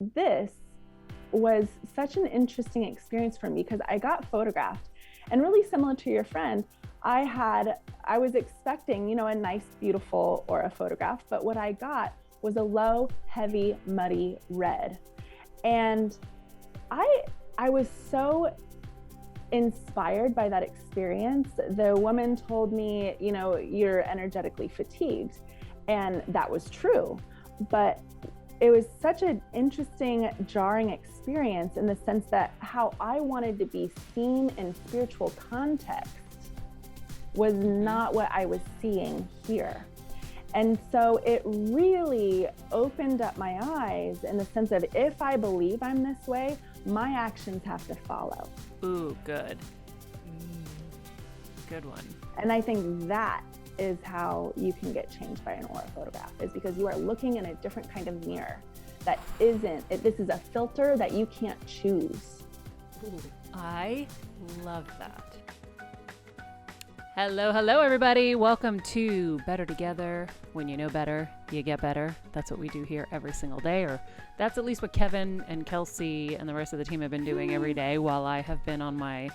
this was such an interesting experience for me because I got photographed, and really similar to your friend, I was expecting, a nice, beautiful aura photograph, but what I got was a low, heavy, muddy red. And I was so inspired by that experience. The woman told me, you're energetically fatigued. And that was true. But it was such an interesting, jarring experience in the sense that how I wanted to be seen in spiritual context was not what I was seeing here. And so it really opened up my eyes in the sense of, if I believe I'm this way, my actions have to follow. Ooh, good. Good one. And I think that is how you can get changed by an aura photograph, is because you are looking in a different kind of mirror that this is a filter that you can't choose. Ooh, I love that. Hello, everybody. Welcome to Better Together. When you know better, you get better. That's what we do here every single day, or that's at least what Kevin and Kelsey and the rest of the team have been doing every day while I have been on my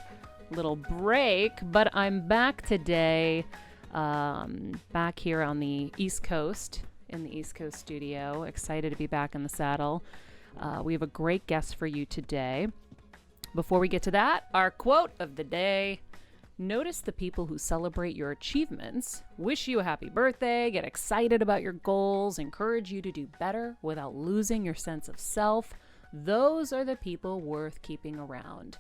little break. But I'm back today, back here on the East Coast, in the East Coast studio. Excited to be back in the saddle. We have a great guest for you today. Before we get to that, our quote of the day: notice the people who celebrate your achievements, wish you a happy birthday, get excited about your goals, encourage you to do better without losing your sense of self. Those are the people worth keeping around.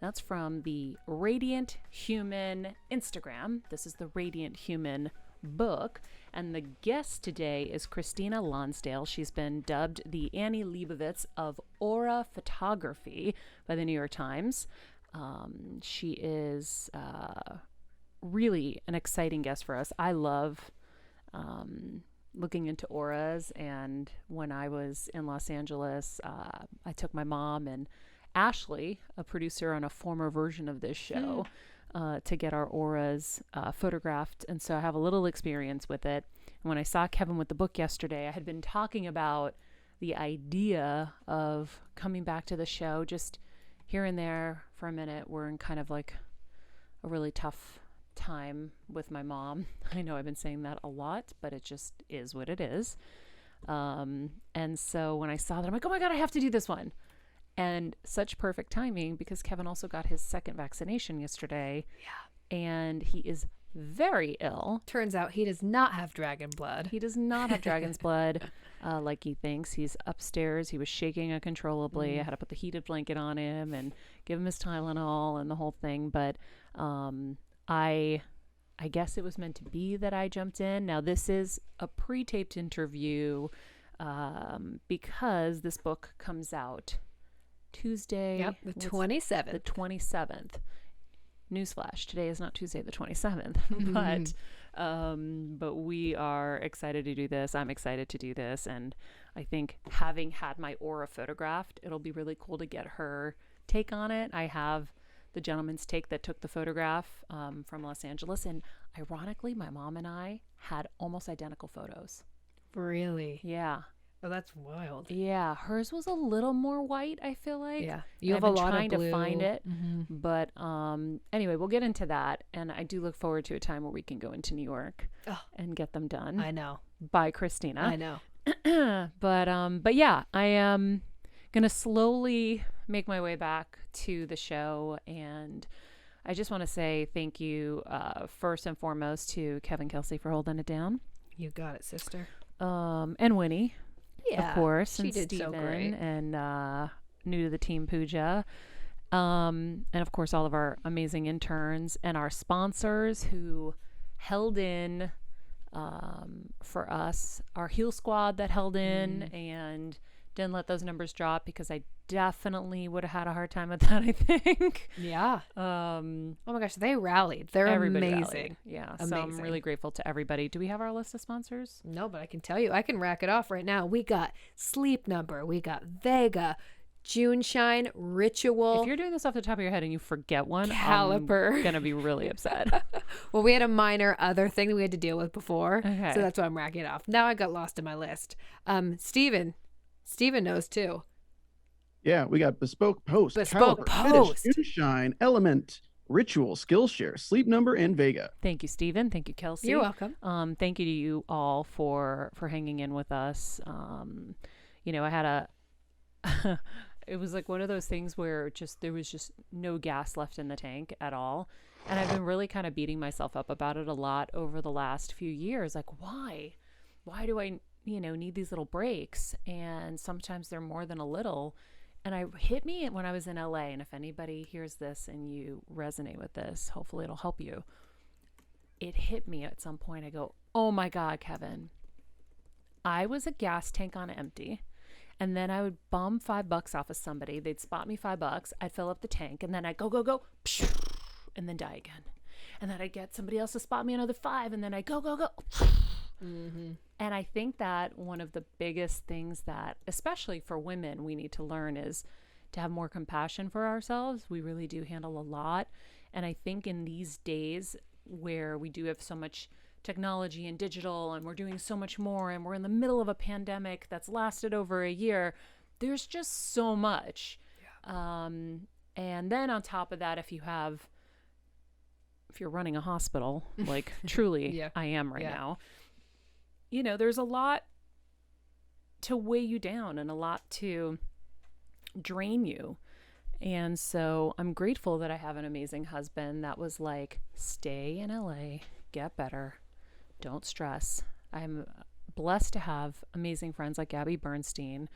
That's from the Radiant Human Instagram. This is the Radiant Human book. And the guest today is Christina Lonsdale. She's been dubbed the Annie Leibovitz of aura photography by the New York Times. She is really an exciting guest for us. I love looking into auras, and when I was in Los Angeles, I took my mom and Ashley, a producer on a former version of this show, to get our auras photographed, and so I have a little experience with it. And when I saw Kevin with the book yesterday, I had been talking about the idea of coming back to the show just here and there for a minute. We're in kind of like a really tough time with my mom. I know I've been saying that a lot, but it just is what it is. And so when I saw that, I'm like, oh my God, I have to do this one. And such perfect timing, because Kevin also got his second vaccination yesterday. Yeah. And he is very ill. Turns out he does not have dragon blood. He does not have dragon's blood like he thinks. He's upstairs. He was shaking uncontrollably. I had to put the heated blanket on him and give him his Tylenol and the whole thing. But I guess it was meant to be that I jumped in. Now, this is a pre-taped interview because this book comes out Tuesday. Yep, the 27th. The 27th. Newsflash, today is not Tuesday the 27th, but we are excited to do this. I'm excited to do this, and I think having had my aura photographed, it'll be really cool to get her take on it. I have the gentleman's take that took the photograph from Los Angeles, and ironically, my mom and I had almost identical photos. Really? Yeah. Oh, that's wild. Yeah, hers was a little more white, I feel like. Yeah, you have a lot of blue. I've been trying to find it, but anyway, we'll get into that, and I do look forward to a time where we can go into New York and get them done. I know. By Christina. I know. But yeah, I am gonna slowly make my way back to the show, and I just want to say thank you first and foremost to Kevin, Kelsey for holding it down. You got it, sister. And Winnie. Yeah, of course, she and did Steven, so great. And new to the team, Pooja, and of course all of our amazing interns and our sponsors who held in for us, our Heal Squad that held in and didn't let those numbers drop, because I definitely would have had a hard time with that, I think. Yeah. Oh my gosh, they rallied. They're amazing. Rallied. Yeah. Amazing. So I'm really grateful to everybody. Do we have our list of sponsors? No, but I can tell you, I can rack it off right now. We got Sleep Number, we got Vega, June Shine, Ritual. If you're doing this off the top of your head and you forget one, Caliper. I'm gonna be really upset. Well, we had a minor other thing that we had to deal with before, okay. So that's why I'm racking it off. Now I got lost in my list. Steven knows too. Yeah, we got bespoke post, Bespoke caliper, post. finish, moonshine, element, ritual, Skillshare, sleep number, and Vega. Thank you, Stephen. Thank you, Kelsey. You're welcome. Thank you to you all for hanging in with us. I had a it was like one of those things where there was just no gas left in the tank at all. And I've been really kind of beating myself up about it a lot over the last few years. Like, why do I, need these little breaks? And sometimes they're more than a little. And it hit me when I was in LA. And if anybody hears this and you resonate with this, hopefully it'll help you. It hit me at some point. I go, oh my God, Kevin, I was a gas tank on empty. And then I would bum $5 off of somebody. They'd spot me $5. I'd fill up the tank. And then I'd go, and then die again. And then I'd get somebody else to spot me another $5. And then I'd go. Mm-hmm. And I think that one of the biggest things that, especially for women, we need to learn is to have more compassion for ourselves. We really do handle a lot. And I think in these days where we do have so much technology and digital and we're doing so much more and we're in the middle of a pandemic that's lasted over a year, there's just so much. Yeah. And then on top of that, if you're running a hospital, like truly Yeah. I am right now, there's a lot to weigh you down and a lot to drain you. And so I'm grateful that I have an amazing husband that was like, stay in LA, get better. Don't stress. I'm blessed to have amazing friends like Gabby Bernstein,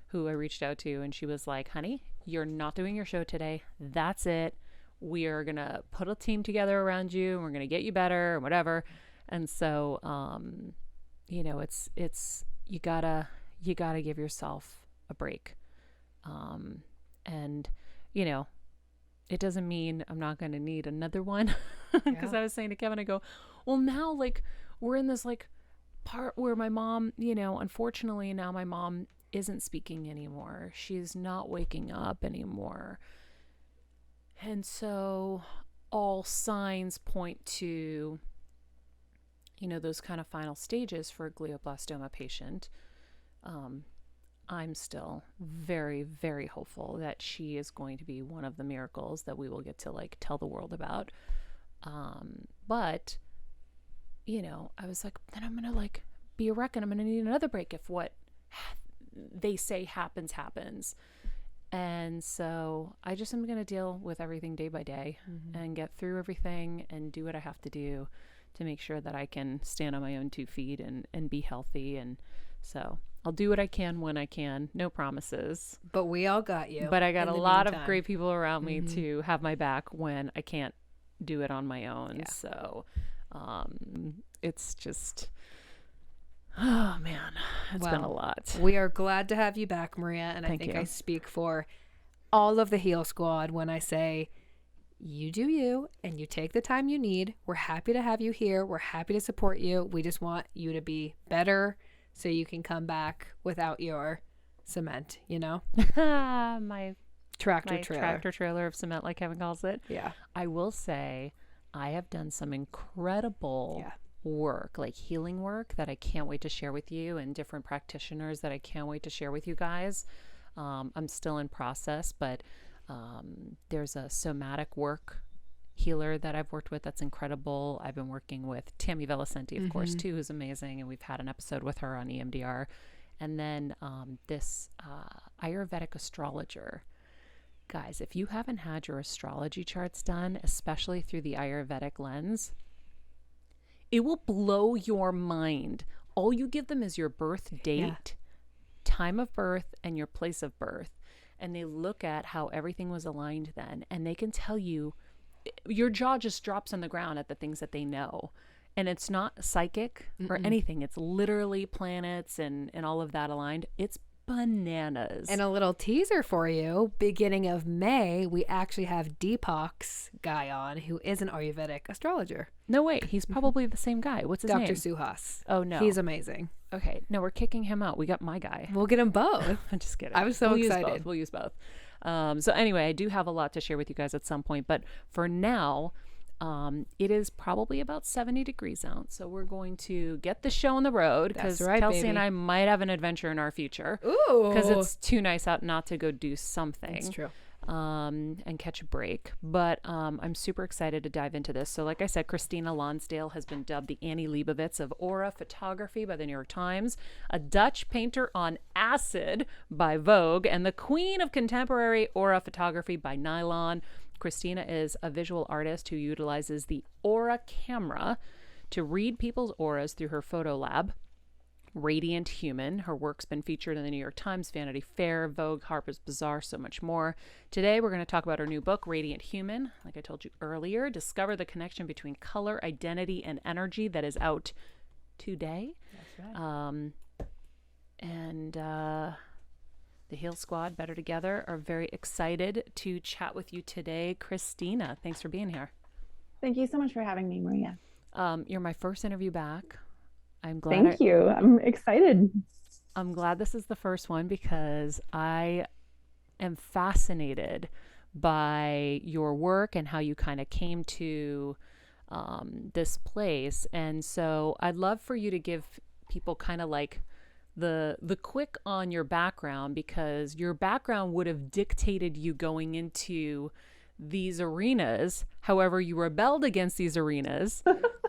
who I reached out to, and she was like, honey, you're not doing your show today. That's it. We are going to put a team together around you and we're going to get you better or whatever. And so, it's, you gotta give yourself a break. It doesn't mean I'm not going to need another one. Because I was saying to Kevin, I go, well, now like we're in this like part where my mom, unfortunately now my mom isn't speaking anymore. She's not waking up anymore. And so all signs point to, those kind of final stages for a glioblastoma patient. I'm still very, very hopeful that she is going to be one of the miracles that we will get to like tell the world about. But I was like, then I'm going to like be a wreck and I'm going to need another break if what they say happens. And so I just am going to deal with everything day by day and get through everything and do what I have to do to make sure that I can stand on my own 2 feet and be healthy. And so I'll do what I can when I can. No promises. But we all got you. But I got a lot of great people around me to have my back when I can't do it on my own. Yeah. So it's just, oh man, it's been a lot. We are glad to have you back, Maria. And Thank I think you. I speak for all of the Heal Squad when I say, you do you and you take the time you need. We're happy to have you here. We're happy to support you. We just want you to be better so you can come back without your cement, my tractor trailer of cement, like Kevin calls it. Yeah. I will say I have done some incredible work, like healing work that I can't wait to share with you, and different practitioners that I can't wait to share with you guys. I'm still in process, but there's a somatic work healer that I've worked with that's incredible. I've been working with Tammy Vellicenti, of course, too, who's amazing, and we've had an episode with her on EMDR. And then this Ayurvedic astrologer. Guys, if you haven't had your astrology charts done, especially through the Ayurvedic lens, it will blow your mind. All you give them is your birth date, time of birth, and your place of birth. And they look at how everything was aligned then, and they can tell you, your jaw just drops on the ground at the things that they know. And it's not psychic or anything. It's literally planets and all of that aligned. It's bananas. And a little teaser for you, beginning of May, we actually have Deepak's guy on, who is an Ayurvedic astrologer. No, wait, he's probably the same guy. What's his name? Dr. Suhas. Oh, no. He's amazing. Okay, no, we're kicking him out. We got my guy. We'll get them both. I'm just kidding. I was so excited. We'll use both. So anyway, I do have a lot to share with you guys at some point. But for now, It is probably about 70 degrees out, so we're going to get the show on the road because That's right, Kelsey baby. and I might have an adventure in our future. Ooh. Because it's too nice out not to go do something. It's true. And catch a break. But I'm super excited to dive into this. So like I said, Christina Lonsdale has been dubbed the Annie Leibovitz of aura photography by the New York Times, a Dutch painter on acid by Vogue, and the queen of contemporary aura photography by Nylon. Christina is a visual artist who utilizes the aura camera to read people's auras through her photo lab. Radiant Human. Her work's been featured in the New York Times, Vanity Fair, Vogue, Harper's Bazaar, so much more. Today, we're going to talk about her new book, Radiant Human. Like I told you earlier, discover the connection between color, identity, and energy that is out today. That's right. The Heal Squad, Better Together, are very excited to chat with you today. Christina, thanks for being here. Thank you so much for having me, Maria. You're my first interview back. I'm glad. Thank you. I'm excited. I'm glad this is the first one because I am fascinated by your work and how you kind of came to this place. And so I'd love for you to give people kind of like the quick on your background, because your background would have dictated you going into these arenas. However, you rebelled against these arenas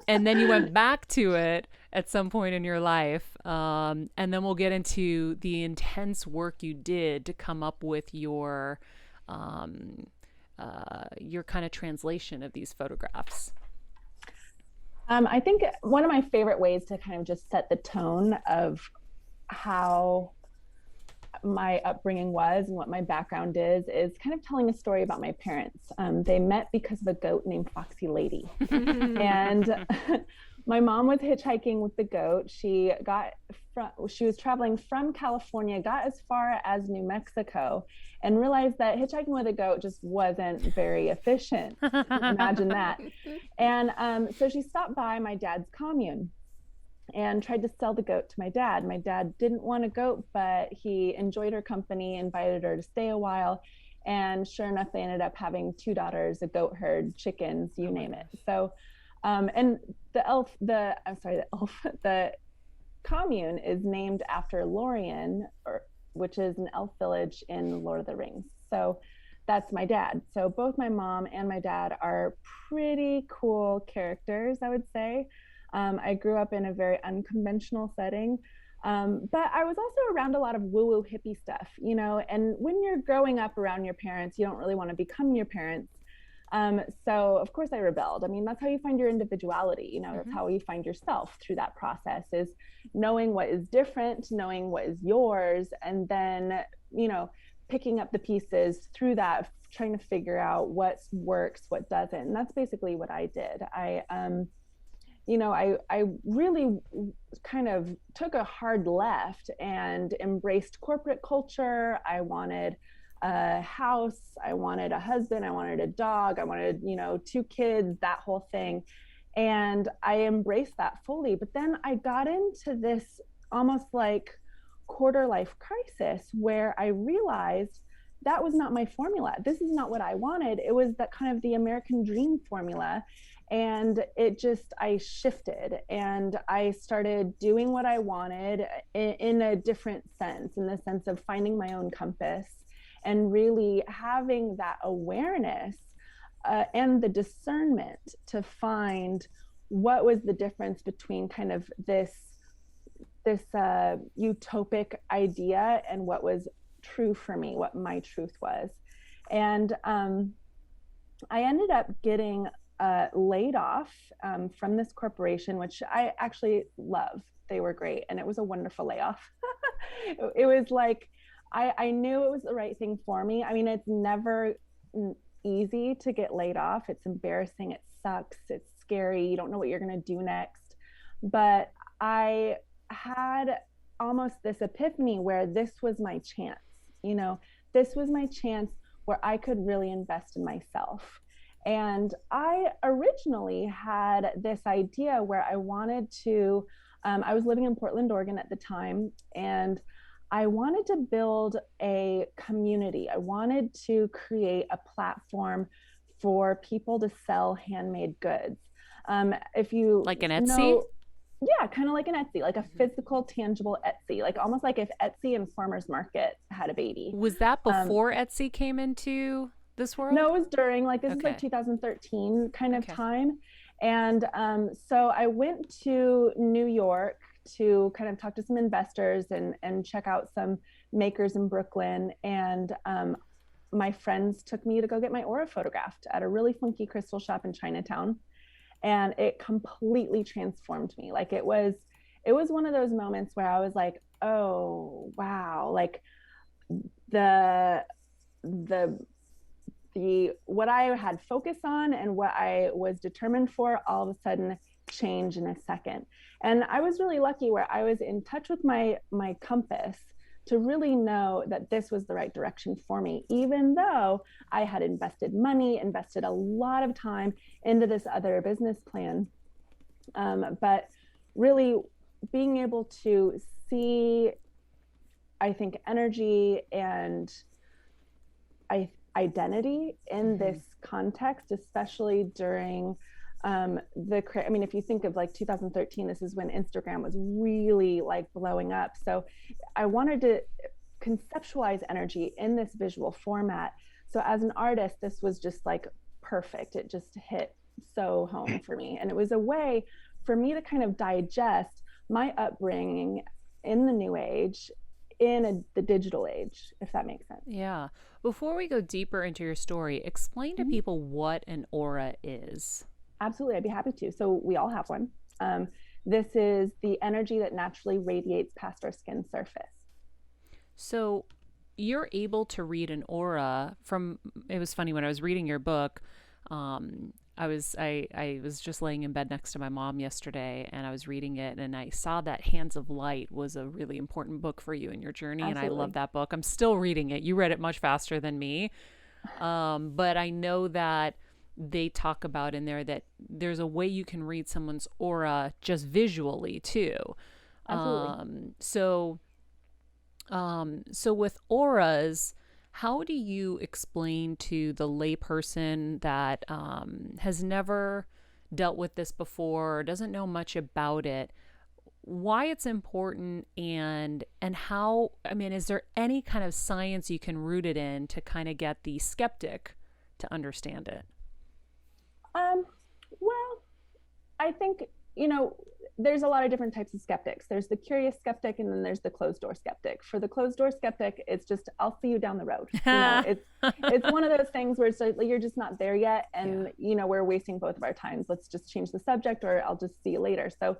and then you went back to it at some point in your life. And then we'll get into the intense work you did to come up with your kind of translation of these photographs. I think one of my favorite ways to kind of just set the tone of how my upbringing was and what my background is kind of telling a story about my parents. They met because of a goat named Foxy Lady. And my mom was hitchhiking with the goat. She was traveling from California, got as far as New Mexico, and realized that hitchhiking with a goat just wasn't very efficient. Imagine that. And so she stopped by my dad's commune and tried to sell the goat to my dad. My dad didn't want a goat, but he enjoyed her company, invited her to stay a while. And sure enough, they ended up having 2 daughters, a goat herd, chickens, you name it. So, and the commune is named after Lorien, which is an elf village in Lord of the Rings. So that's my dad. So both my mom and my dad are pretty cool characters, I would say. I grew up in a very unconventional setting, but I was also around a lot of woo-woo hippie stuff, you know, and when you're growing up around your parents, you don't really want to become your parents. So of course I rebelled. I mean, that's how you find your individuality, you know, that's how you find yourself through that process, is knowing what is different, knowing what is yours, and then, you know, picking up the pieces through that, trying to figure out what works, what doesn't. And that's basically what I did. I really kind of took a hard left and embraced corporate culture. I wanted a house, I wanted a husband, I wanted a dog, I wanted, 2 kids, that whole thing. And I embraced that fully. But then I got into this almost like quarter life crisis where I realized that was not my formula. This is not what I wanted. It was that kind of the American dream formula. And I shifted and I started doing what I wanted in a different sense, in the sense of finding my own compass and really having that awareness and the discernment to find what was the difference between kind of this utopic idea and what was true for me, what my truth was. And I ended up getting laid off from this corporation, which I actually love. They were great. And it was a wonderful layoff. It was like, I knew it was the right thing for me. I mean, it's never easy to get laid off. It's embarrassing. It sucks. It's scary. You don't know what you're going to do next. But I had almost this epiphany where this was my chance. This was my chance where I could really invest in myself. And I originally had this idea where I wanted to, I was living in Portland, Oregon at the time, and I wanted to build a community. I wanted to create a platform for people to sell handmade goods. If you like an Etsy? Yeah, kind of like an Etsy, like a physical, tangible Etsy, like almost like if Etsy and Farmers Market had a baby. Was that before Etsy came into this world? No, it was during, like, this is Okay. like 2013 kind of Okay. time. And so I went to New York to kind of talk to some investors and check out some makers in Brooklyn. And my friends took me to go get my aura photographed at a really funky crystal shop in Chinatown. And it completely transformed me. Like it was one of those moments where I was like, oh wow, like the what I had focused on and what I was determined for all of a sudden changed in a second. And I was really lucky where I was in touch with my compass to really know that this was the right direction for me, even though I had invested money, invested a lot of time into this other business plan. But really being able to see, I think, energy and identity in this context, especially during if you think of like 2013, this is when Instagram was really like blowing up. So I wanted to conceptualize energy in this visual format. So as an artist, this was just like perfect. It just hit so home for me. And it was a way for me to kind of digest my upbringing in the new age in the digital age, if that makes sense. Yeah. Before we go deeper into your story, explain to people what an aura is. Absolutely, I'd be happy to. So we all have one. This is the energy that naturally radiates past our skin surface. So you're able to read an aura from, it was funny when I was reading your book, I was just laying in bed next to my mom yesterday and I was reading it and I saw that Hands of Light was a really important book for you in your journey. Absolutely. And I love that book. I'm still reading it. You read it much faster than me. But I know that they talk about in there that there's a way you can read someone's aura just visually too. Absolutely. So with auras, how do you explain to the layperson that has never dealt with this before or doesn't know much about it, why it's important and how, I mean, is there any kind of science you can root it in to kind of get the skeptic to understand it? Well, I think, there's a lot of different types of skeptics. There's the curious skeptic, and then there's the closed door skeptic. For the closed door skeptic, it's just, I'll see you down the road. It's one of those things where it's like, you're just not there yet. And, we're wasting both of our times. Let's just change the subject, or I'll just see you later. So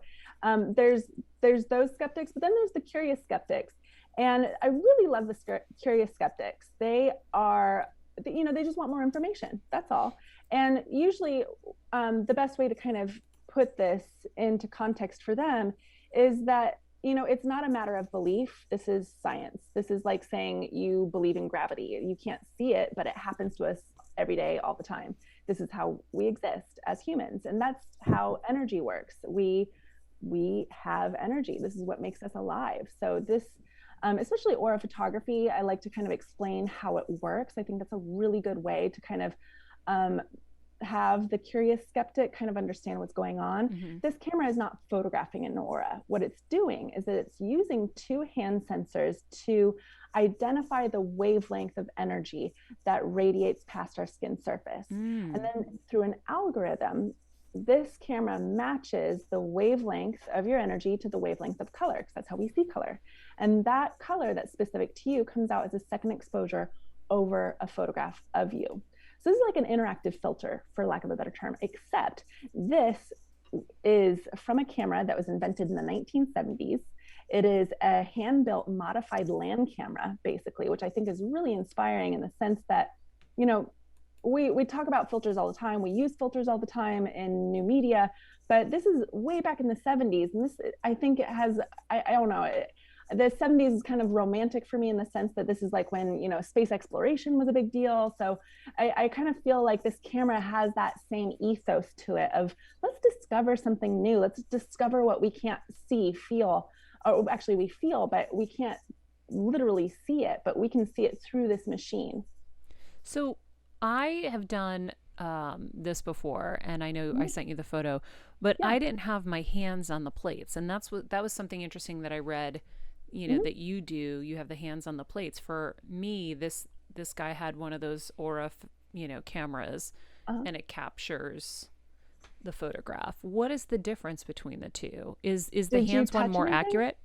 there's those skeptics, but then there's the curious skeptics. And I really love the curious skeptics. They are, they just want more information. That's all. And usually the best way to kind of put this into context for them is that, it's not a matter of belief. This is science. This is like saying you believe in gravity. You can't see it, but it happens to us every day, all the time. This is how we exist as humans. And that's how energy works. We have energy. This is what makes us alive. So this, especially aura photography, I like to kind of explain how it works. I think that's a really good way to kind of have the curious skeptic kind of understand what's going on. Mm-hmm. This camera is not photographing an aura. What it's doing is that it's using two hand sensors to identify the wavelength of energy that radiates past our skin surface. And then through an algorithm, this camera matches the wavelength of your energy to the wavelength of color, because that's how we see color. And that color that's specific to you comes out as a second exposure over a photograph of you. So this is like an interactive filter, for lack of a better term, except this is from a camera that was invented in the 1970s. It is a hand-built modified land camera, basically, which I think is really inspiring in the sense that, we talk about filters all the time. We use filters all the time in new media, but this is way back in the 70s. And this, I think it has, I don't know, the 70s is kind of romantic for me in the sense that this is like when, space exploration was a big deal. So I kind of feel like this camera has that same ethos to it of, let's discover something new. Let's discover what we can't see, feel, or actually we feel, but we can't literally see it, but we can see it through this machine. So I have done this before, and I know I sent you the photo, but I didn't have my hands on the plates, and that was something interesting that I read. That you have the hands on the plates. For me, this guy had one of those Aura, cameras, and it captures the photograph. What is the difference between the two? Is the hands one more accurate?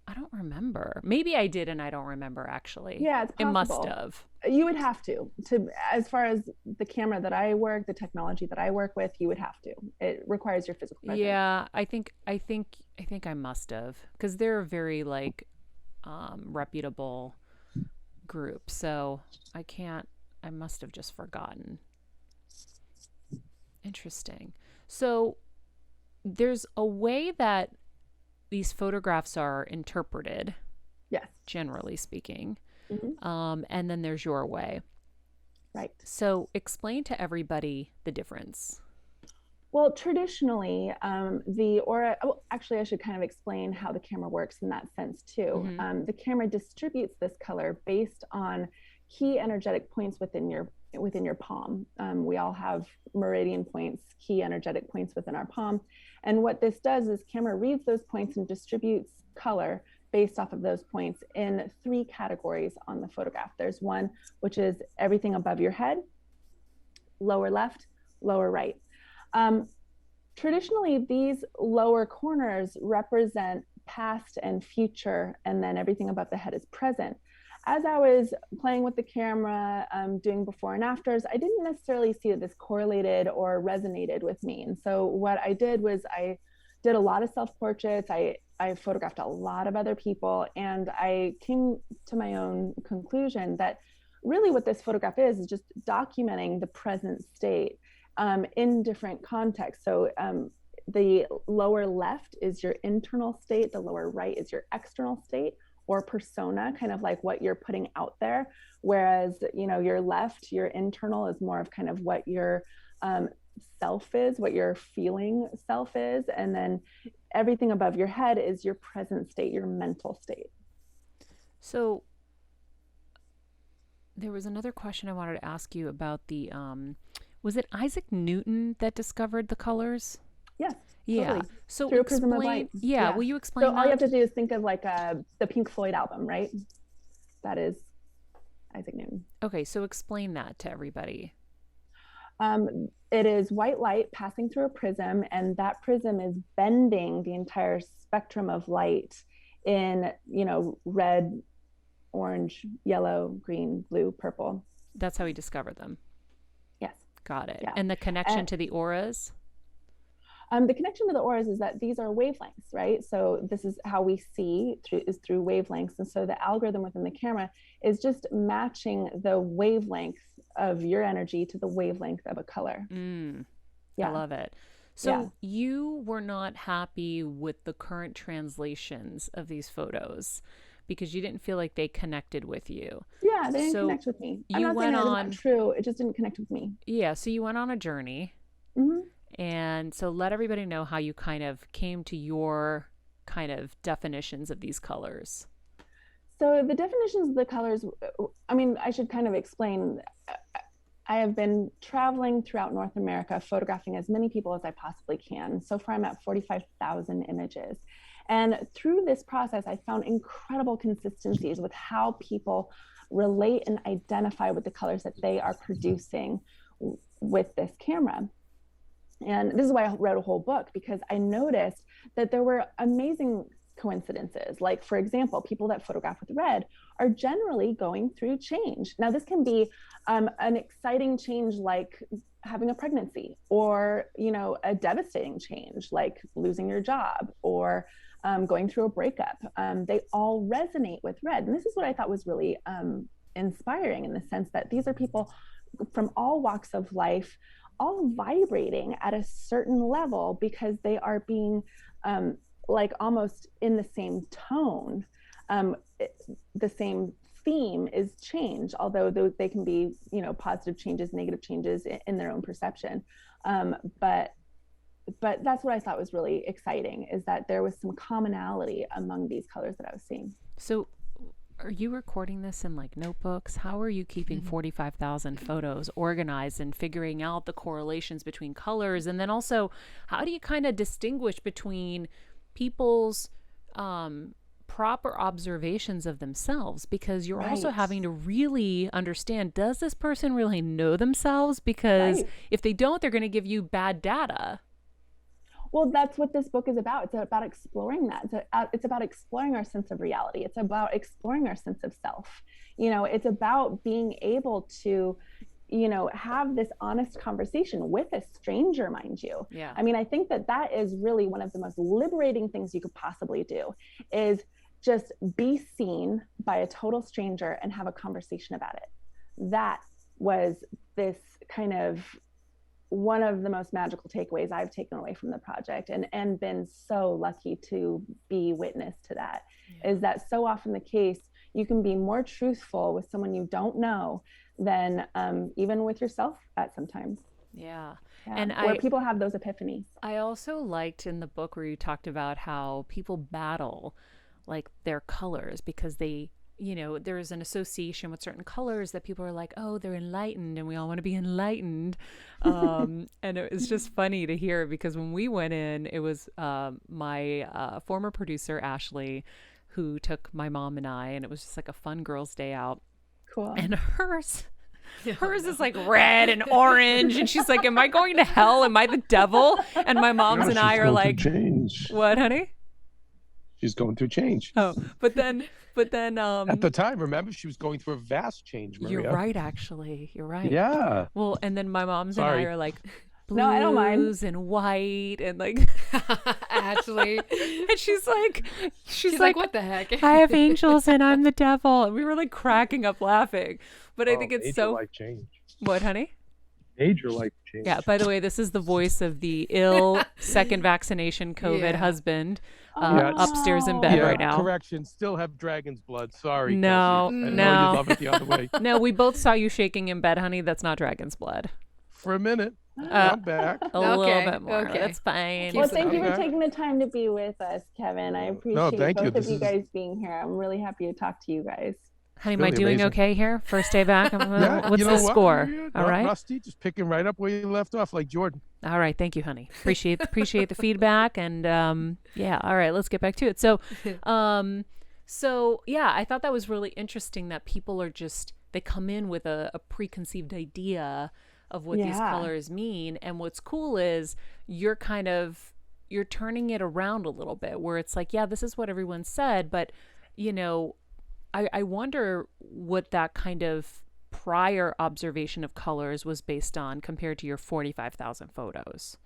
I don't remember. Maybe I did and I don't remember actually. Yeah, it's possible. It must have. You would have to, as far as the camera that I work, the technology that I work with, you would have to. It requires your physical presence. Yeah, I think I must have, because they're a very reputable group. So I must have just forgotten. Interesting. So there's a way that these photographs are interpreted. Yes. Generally speaking. And then there's your way. Right. So explain to everybody the difference. Well, traditionally, the Aura, actually, I should kind of explain how the camera works in that sense too. The camera distributes this color based on key energetic points within your palm. We all have meridian points, key energetic points within our palm. And what this does is camera reads those points and distributes color based off of those points in 3 categories on the photograph. There's one, which is everything above your head, lower left, lower right. Traditionally, these lower corners represent past and future, and then everything above the head is present. As I was playing with the camera, doing before and afters, I didn't necessarily see that this correlated or resonated with me. And so what I did was I did a lot of self-portraits. I photographed a lot of other people, and I came to my own conclusion that really what this photograph is just documenting the present state in different contexts. So the lower left is your internal state, the lower right is your external state or persona, kind of like what you're putting out there. Whereas, your left, your internal is more of kind of what your self is, what your feeling self is. And then everything above your head is your present state, your mental state. So there was another question I wanted to ask you about the, was it Isaac Newton that discovered the colors? Yes. Yeah. Totally. So Through a prism of light. Yeah. Will you explain So that? all you have to do is think of like the Pink Floyd album, right? That is Isaac Newton. Okay. So explain that to everybody. It is white light passing through a prism, and that prism is bending the entire spectrum of light in, red, orange, yellow, green, blue, purple. That's how he discovered them. Yes. Got it. Yeah. And the connection to the auras? The connection to the auras is that these are wavelengths, right? So this is how we see through wavelengths. And so the algorithm within the camera is just matching the wavelength of your energy to the wavelength of a color. I love it. So you were not happy with the current translations of these photos because you didn't feel like they connected with you. Yeah, they didn't connect with me. I'm not saying that's not true. It just didn't connect with me. Yeah, so you went on a journey. And so let everybody know how you kind of came to your kind of definitions of these colors. So the definitions of the colors, I should kind of explain. I have been traveling throughout North America, photographing as many people as I possibly can. So far, I'm at 45,000 images. And through this process, I found incredible consistencies with how people relate and identify with the colors that they are producing with this camera. And this is why I wrote a whole book, because I noticed that there were amazing coincidences. Like, for example, people that photograph with red are generally going through change. Now, this can be an exciting change like having a pregnancy, or, a devastating change like losing your job, or going through a breakup. They all resonate with red. And this is what I thought was really inspiring, in the sense that these are people from all walks of life, all vibrating at a certain level because they are being like almost in the same tone. The same theme is change, although they can be, positive changes, negative changes in their own perception. But that's what I thought was really exciting, is that there was some commonality among these colors that I was seeing. So are you recording this in like notebooks? How are you keeping 45,000 photos organized and figuring out the correlations between colors? And then also, how do you kind of distinguish between people's proper observations of themselves? Because you're also having to really understand, does this person really know themselves? Because if they don't, they're going to give you bad data. Well, that's what this book is about. It's about exploring that. It's about exploring our sense of reality. It's about exploring our sense of self. It's about being able to, have this honest conversation with a stranger, mind you. Yeah. I mean, I think that is really one of the most liberating things you could possibly do, is just be seen by a total stranger and have a conversation about it. That was this kind of one of the most magical takeaways I've taken away from the project, and been so lucky to be witness to that, is that so often the case, you can be more truthful with someone you don't know than even with yourself at sometimes. Yeah. And where people have those epiphanies. I also liked in the book where you talked about how people battle like their colors because they, there's an association with certain colors that people are like, oh, they're enlightened, and we all want to be enlightened. And it was just funny to hear, because when we went in, it was my former producer, Ashley, who took my mom and I, and it was just like a fun girls' day out. Cool. And hers is like red and orange, and she's like, am I going to hell? Am I the devil? And my mom's and I are like, change. What, honey? She's going through change. Oh, but then at the time, remember, she was going through a vast change, Maria. You're right, actually. You're right. Yeah. Well, and then my mom's and I are like blues no, I don't mind. And white and like Ashley. And she's like what the heck? I have angels and I'm the devil. And we were like cracking up laughing. But I think it's so life change. What, honey? Major life change. Yeah, by the way, this is the voice of the ill second vaccination COVID husband upstairs in bed right now. Correction, still have dragon's blood. Sorry. No, Kelsey. I no. know you love it the other way. No, we both saw you shaking in bed, honey. That's not dragon's blood. For a minute. I'm back. A little bit more. Okay. That's fine. Well, thank you for taking the time to be with us, Kevin. I appreciate both of you guys being here. I'm really happy to talk to you guys. Honey, am I doing okay here? First day back? What's the score? All right. Rusty, just picking right up where you left off, like Jordan. All right. Thank you, honey. Appreciate the feedback. And all right, let's get back to it. So, I thought that was really interesting that people are they come in with a preconceived idea of what these colors mean. And what's cool is you're turning it around a little bit, where it's like, yeah, this is what everyone said, but I wonder what that kind of prior observation of colors was based on compared to your 45,000 photos.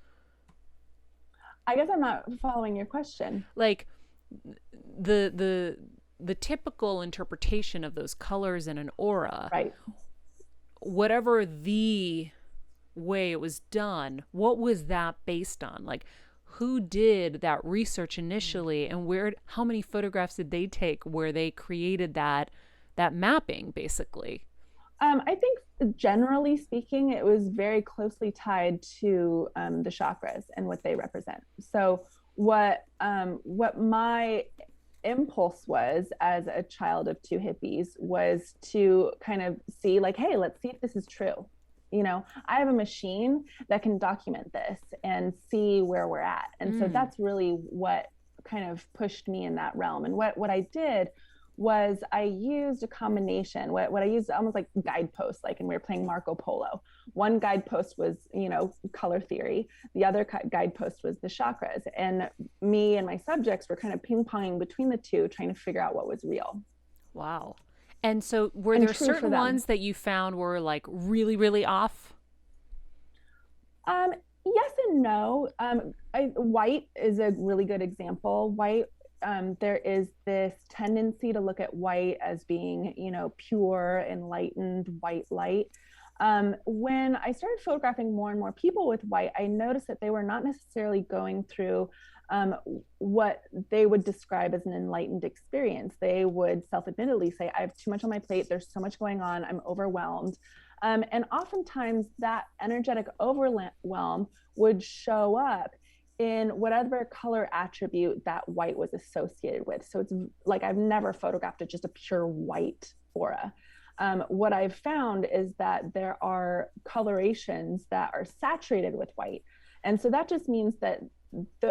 I guess I'm not following your question. Like the typical interpretation of those colors in an aura, right? Whatever the way it was done, what was that based on? Like, who did that research initially, and how many photographs did they take where they created that mapping, basically? I think generally speaking, it was very closely tied to the chakras and what they represent. So what my impulse was as a child of two hippies was to kind of see, like, hey, let's see if this is true. I have a machine that can document this and see where we're at. And so that's really what kind of pushed me in that realm. And what I did was I used a combination, what I used almost like guideposts, like, and we were playing Marco Polo. One guidepost was, color theory. The other guidepost was the chakras. And me and my subjects were kind of ping-ponging between the two, trying to figure out what was real. Wow. And so were there certain ones that you found were like really, really off? Yes and no. White is a really good example. White, there is this tendency to look at white as being, pure, enlightened, white light. When I started photographing more and more people with white, I noticed that they were not necessarily going through what they would describe as an enlightened experience. They would self-admittedly say, I have too much on my plate. There's so much going on. I'm overwhelmed. And oftentimes that energetic overwhelm would show up in whatever color attribute that white was associated with. So it's like I've never photographed just a pure white aura. What I've found is that there are colorations that are saturated with white. And so that just means that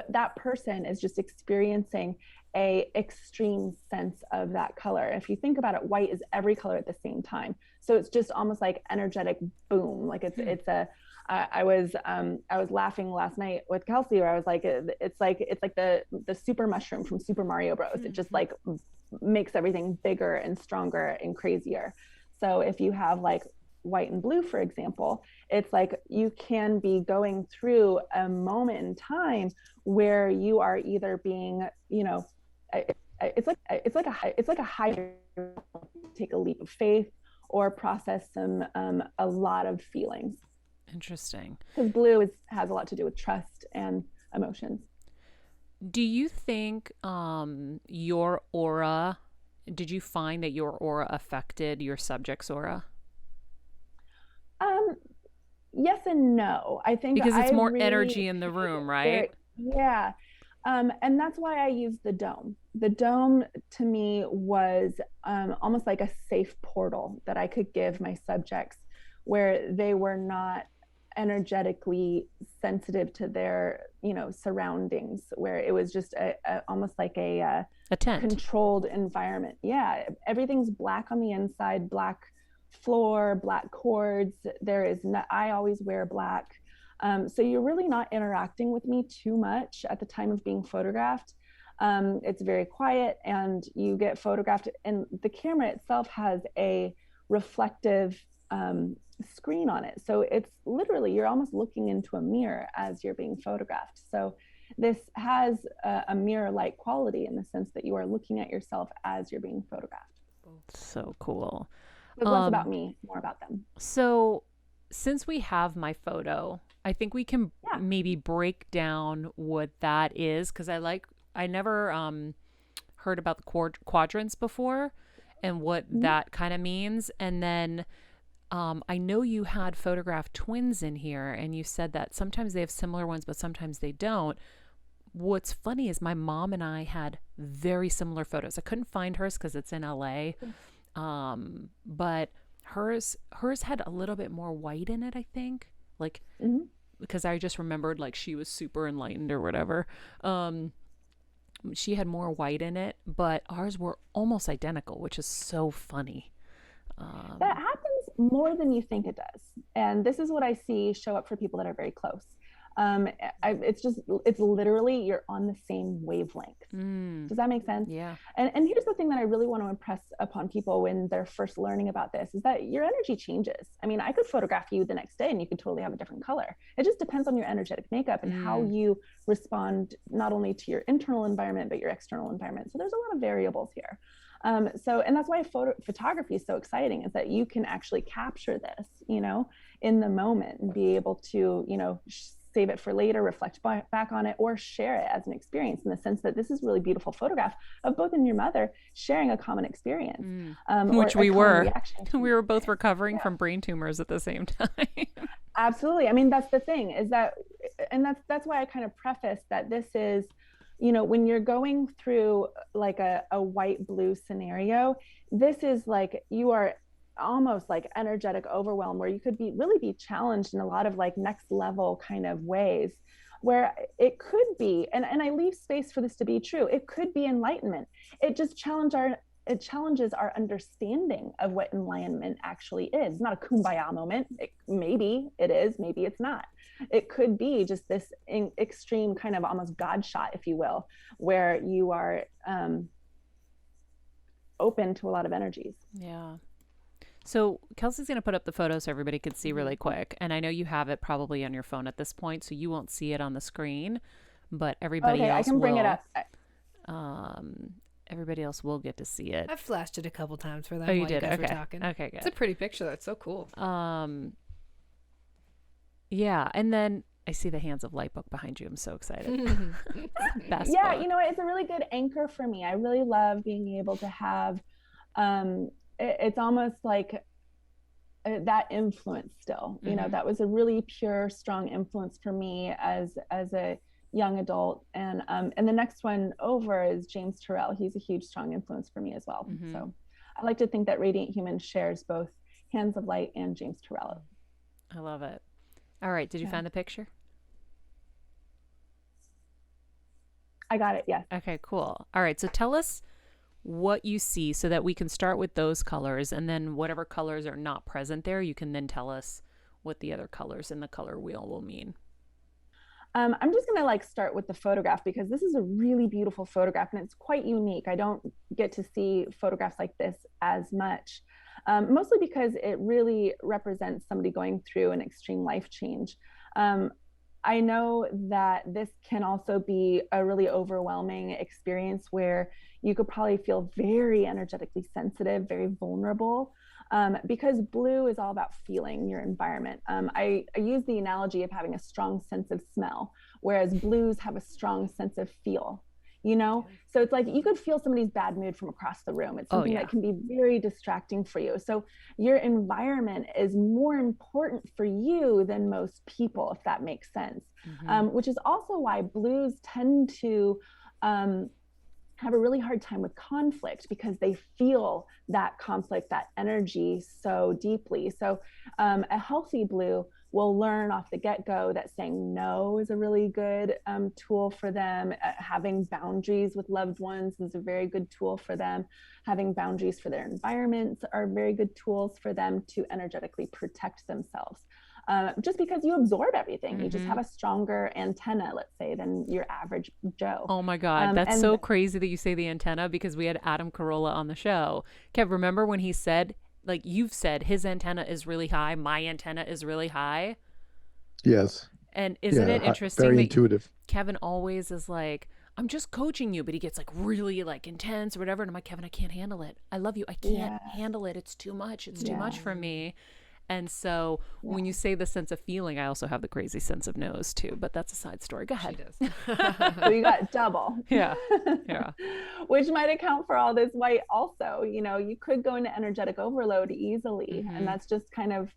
that person is just experiencing a extreme sense of that color. If you think about it, white is every color at the same time. So it's just almost like energetic boom. Like it's a I was laughing last night with Kelsey where I was like, it's like the super mushroom from Super Mario Bros. It just like makes everything bigger and stronger and crazier. So if you have like white and blue, for example, it's like you can be going through a moment in time where you are either being, you know, it's like a high, take a leap of faith or process some a lot of feelings. Interesting. Because blue has a lot to do with trust and emotions. Do you think your aura, did you find that your aura affected your subject's aura? Yes and no. I think because it's more really energy in the room, right? Yeah. And that's why I use the dome. The dome to me was almost like a safe portal that I could give my subjects where they were not energetically sensitive to their, you know, surroundings, where it was just almost like a tent, controlled environment. Yeah. Everything's black on the inside, black floor, black cords. There is no, I always wear black. So you're really not interacting with me too much at the time of being photographed. It's very quiet and you get photographed, and the camera itself has a reflective screen on it. So it's literally, you're almost looking into a mirror as you're being photographed. So this has a mirror-like quality in the sense that you are looking at yourself as you're being photographed. So cool. It's less about me, more about them. So since we have my photo, I think we can maybe break down what that is, because I never heard about the quadrants before and what that kind of means. And then I know you had photographed twins in here, and you said that sometimes they have similar ones, but sometimes they don't. What's funny is my mom and I had very similar photos. I couldn't find hers because it's in LA. But hers had a little bit more white in it, I think, like because I just remembered like she was super enlightened or whatever. She had more white in it, but ours were almost identical, which is so funny. That happens more than you think it does, and this is what I see show up for people that are very close. It's literally you're on the same wavelength. Does that make sense? Yeah. And here's the thing that I really want to impress upon people when they're first learning about this is that your energy changes. I mean, I could photograph you the next day and you could totally have a different color. It just depends on your energetic makeup and how you respond not only to your internal environment, but your external environment. So there's a lot of variables here. And that's why photography is so exciting, is that you can actually capture this, you know, in the moment and be able to, you know, save it for later, reflect back on it, or share it as an experience, in the sense that this is really beautiful photograph of both and your mother sharing a common experience. Which we were. We were both recovering from brain tumors at the same time. Absolutely. I mean, that's the thing, is that, and that's why I kind of preface that this is, you know, when you're going through like a white blue scenario, this is like, you are almost like energetic overwhelm, where you could really be challenged in a lot of like next level kind of ways, where it could be, and I leave space for this to be true, it could be enlightenment. It just challenges our understanding of what enlightenment actually is. It's not a kumbaya moment. Maybe it is, maybe it's not. It could be just this extreme kind of almost God shot, if you will, where you are open to a lot of energies. Yeah. So Kelsey's going to put up the photo so everybody can see really quick. And I know you have it probably on your phone at this point, so you won't see it on the screen, but everybody else I can bring will. It up. Everybody else will get to see it. I've flashed it a couple times for them. Oh, you while did? You guys Okay. were talking. Okay, good. It's a pretty picture. That's so cool. Yeah, and then I see the Hands of Light book behind you. I'm so excited. Best Yeah, book. you know, it's a really good anchor for me. I really love being able to have, it's almost like that influence still, you know, that was a really pure, strong influence for me as a young adult. And the next one over is James Turrell. He's a huge, strong influence for me as well. So I like to think that Radiant Human shares both Hands of Light and James Turrell. I love it. All right. Did you find the picture? I got it. Yes. Okay, cool. All right. So tell us what you see so that we can start with those colors, and then whatever colors are not present there, you can then tell us what the other colors in the color wheel will mean. I'm just going to start with the photograph, because this is a really beautiful photograph and it's quite unique. I don't get to see photographs like this as much, mostly because it really represents somebody going through an extreme life change. I know that this can also be a really overwhelming experience where you could probably feel very energetically sensitive, very vulnerable, because blue is all about feeling your environment. I use the analogy of having a strong sense of smell, whereas blues have a strong sense of feel. So it's like you could feel somebody's bad mood from across the room. It's something that can be very distracting for you. So your environment is more important for you than most people, if that makes sense. Which is also why blues tend to have a really hard time with conflict, because they feel that conflict, that energy so deeply. So a healthy blue will learn off the get-go that saying no is a really good tool for them. Having boundaries with loved ones is a very good tool for them. Having boundaries for their environments are very good tools for them to energetically protect themselves. Just because you absorb everything. You just have a stronger antenna, let's say, than your average Joe. Oh my God. That's so crazy that you say the antenna, because we had Adam Carolla on the show. Kev, remember when he said, like you've said, his antenna is really high, my antenna is really high? Yes. And isn't it interesting very that intuitive. Kevin always is like, I'm just coaching you, but he gets really intense or whatever. And I'm like, Kevin, I can't handle it. I love you. I can't handle it. It's too much. It's too much for me. And so when you say the sense of feeling, I also have the crazy sense of nose too, but that's a side story. Go ahead. She does. So you got double. Yeah. Which might account for all this white also. You could go into energetic overload easily. And that's just kind of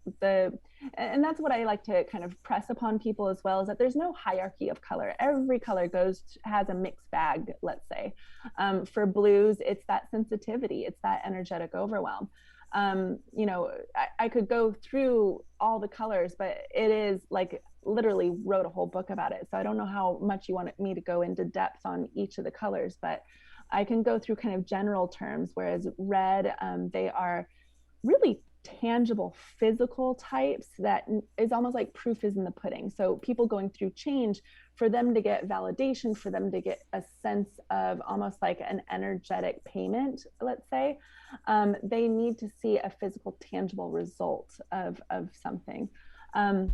and that's what I like to kind of press upon people as well, is that there's no hierarchy of color. Every color has a mixed bag, let's say. For blues, it's that sensitivity, it's that energetic overwhelm. I could go through all the colors, but it is literally wrote a whole book about it. So I don't know how much you want me to go into depth on each of the colors, but I can go through kind of general terms, whereas red, they are really tangible physical types that is almost like proof is in the pudding. So people going through change, for them to get validation, for them to get a sense of almost like an energetic payment, let's say, they need to see a physical, tangible result of something. And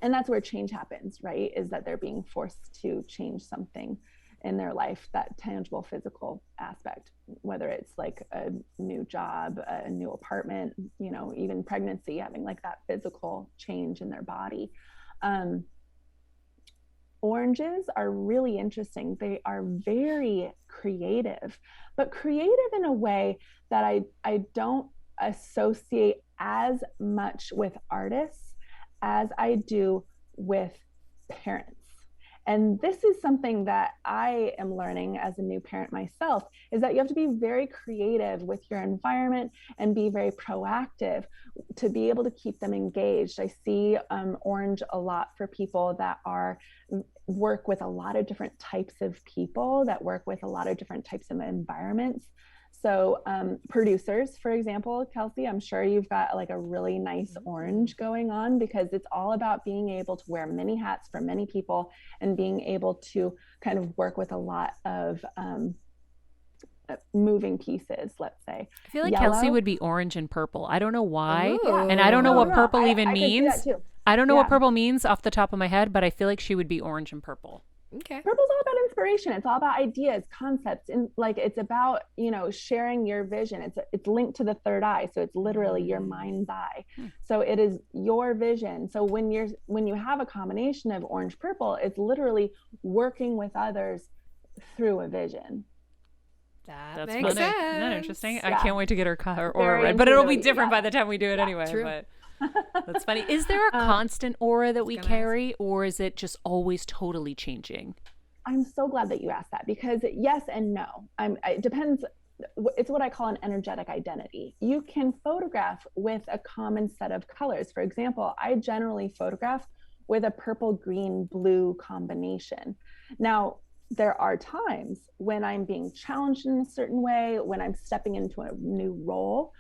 that's where change happens, right? Is that they're being forced to change something in their life, that tangible physical aspect, whether it's like a new job, a new apartment, even pregnancy, having like that physical change in their body. Oranges are really interesting. They are very creative, but creative in a way that I don't associate as much with artists as I do with parents. And this is something that I am learning as a new parent myself, is that you have to be very creative with your environment and be very proactive to be able to keep them engaged. I see orange a lot for people that work with a lot of different types of people, that work with a lot of different types of environments. So producers, for example, Kelsey, I'm sure you've got like a really nice orange going on, because it's all about being able to wear many hats for many people and being able to kind of work with a lot of moving pieces, let's say. I feel like Yellow. Kelsey would be orange and purple. I don't know why. Ooh. And I don't know what purple I even could see means. that too. I don't know what purple means off the top of my head, but I feel like she would be orange and purple. Okay. Purple's all about inspiration. It's all about ideas, concepts, and it's about, sharing your vision. It's linked to the third eye. So it's literally your mind's eye. So it is your vision. So when you have a combination of orange purple, it's literally working with others through a vision. That's makes sense. Isn't that interesting? Yeah. I can't wait to get her Very red, but it'll be intuitive, different by the time we do it anyway. True. But That's funny. Is there a constant aura that we carry, or is it just always totally changing? I'm so glad that you asked that, because yes and no. It depends. It's what I call an energetic identity. You can photograph with a common set of colors. For example, I generally photograph with a purple, green, blue combination. Now, there are times when I'm being challenged in a certain way, when I'm stepping into a new role,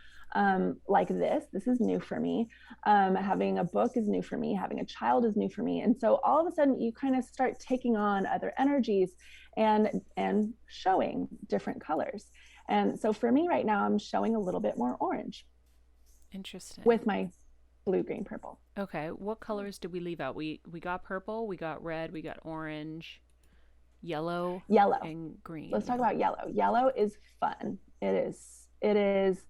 like this is new for me. Having a book is new for me. Having a child is new for me. And so all of a sudden you kind of start taking on other energies and showing different colors. And so for me right now, I'm showing a little bit more orange. Interesting. With my blue, green, purple. Okay. What colors did we leave out? We got purple, we got red, we got orange, yellow, and green. Let's talk about yellow. Yellow is fun. It is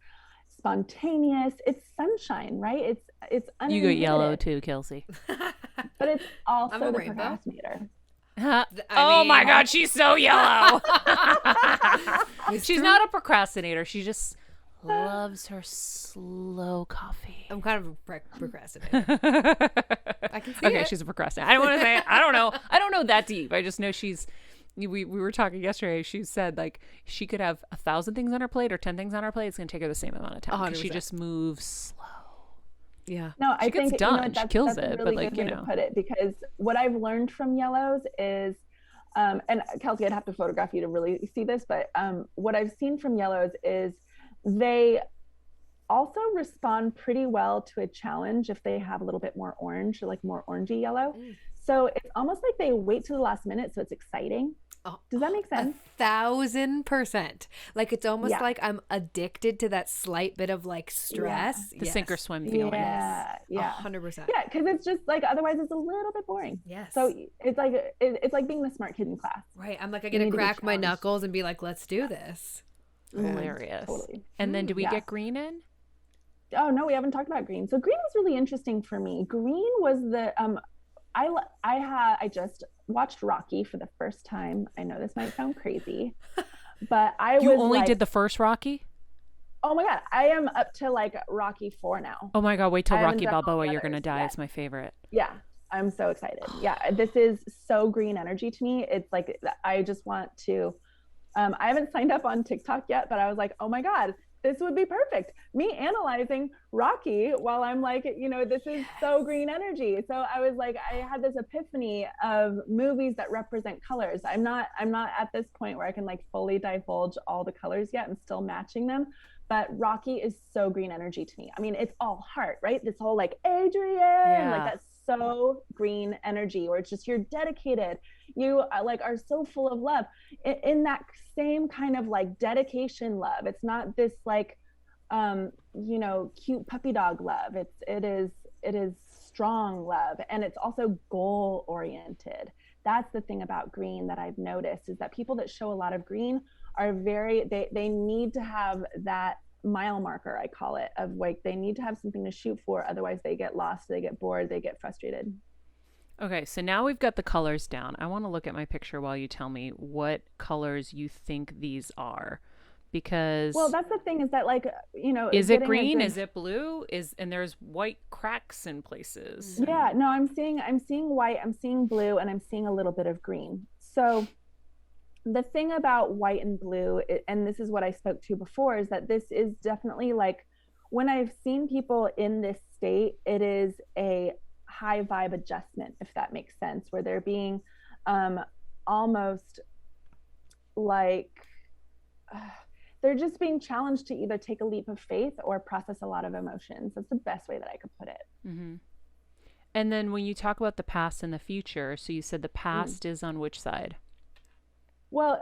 spontaneous. It's sunshine, right? It's you got yellow too, Kelsey. But it's also the procrastinator. Oh my God, she's so yellow. She's not a procrastinator. She just loves her slow coffee. I'm kind of a procrastinator. I can see it. She's a procrastinator. I don't want to say, I don't know that deep. I just know we were talking yesterday. She said like she could have 1,000 things on her plate or 10 things on her plate. It's going to take her the same amount of time because she just moves slow. Yeah. No, I think gets done. She kills it, a really but like, good way to put it, because what I've learned from yellows is, and Kelsey, I'd have to photograph you to really see this, but what I've seen from yellows is they also respond pretty well to a challenge if they have a little bit more orange, or like more orangey yellow. So it's almost like they wait to the last minute, so it's exciting. Does that make sense? 1,000%. Like it's almost like I'm addicted to that slight bit of like stress. The sink or swim feeling. Yeah. 100%. Yeah, because it's just like otherwise it's a little bit boring. Yes. So it's like being the smart kid in class. Right. I'm like, I get to crack my knuckles and be like, let's do this. Hilarious. Totally. And then do we get green in? Oh no, we haven't talked about green. So green was really interesting for me. Green was the I just watched Rocky for the first time. I know this might sound crazy, but You only did the first Rocky? Oh my God, I am up to like Rocky 4 now. Oh my God, wait till Rocky Balboa. You're gonna die. It's my favorite. Yeah, I'm so excited. Yeah, this is so green energy to me. It's like I just want to. I haven't signed up on TikTok yet, but I was like, oh my God, this would be perfect. Me analyzing Rocky while I'm like, this is so green energy. So I was like, I had this epiphany of movies that represent colors. I'm not at this point where I can like fully divulge all the colors yet. I'm still matching them. But Rocky is so green energy to me. I mean, it's all heart, right? This whole like Adrian, like that's so green energy, or it's just you're dedicated. You like are so full of love in that same kind of like dedication love. It's not this like, cute puppy dog love. It is strong love. And it's also goal oriented. That's the thing about green that I've noticed, is that people that show a lot of green are they need to have that mile marker, I call it, of like they need to have something to shoot for. Otherwise they get lost, they get bored, they get frustrated. Okay, so now we've got the colors down. I want to look at my picture while you tell me what colors you think these are, because that's the thing, is that like, is it green? Is it blue? And there's white cracks in places. Yeah, no, I'm seeing white, I'm seeing blue, and I'm seeing a little bit of green. So the thing about white and blue, and this is what I spoke to before, is that this is definitely like, when I've seen people in this state, it is a high vibe adjustment, if that makes sense, where they're being almost like they're just being challenged to either take a leap of faith or process a lot of emotions. That's the best way that I could put it. Mm-hmm. And then when you talk about the past and the future, so you said the past is on which side? Well,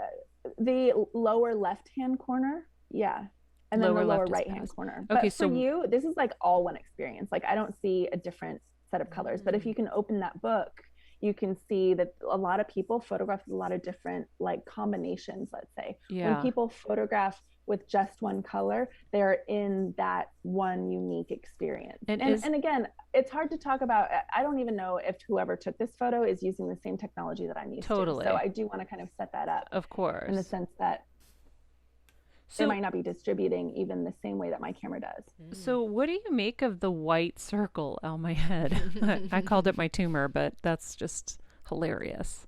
the lower left-hand corner. Yeah. And then the lower right-hand corner. Okay, but for you, this is like all one experience. Like I don't see a different set of colors, but if you can open that book, you can see that a lot of people photograph with a lot of different like combinations, let's say. Yeah. When people photograph with just one color, they're in that one unique experience. And again, it's hard to talk about. I don't even know if whoever took this photo is using the same technology that I'm used to. So I do want to kind of set that up. Of course. In the sense that. it might not be distributing even the same way that my camera does. So what do you make of the white circle on my head? I called it my tumor, but that's just hilarious.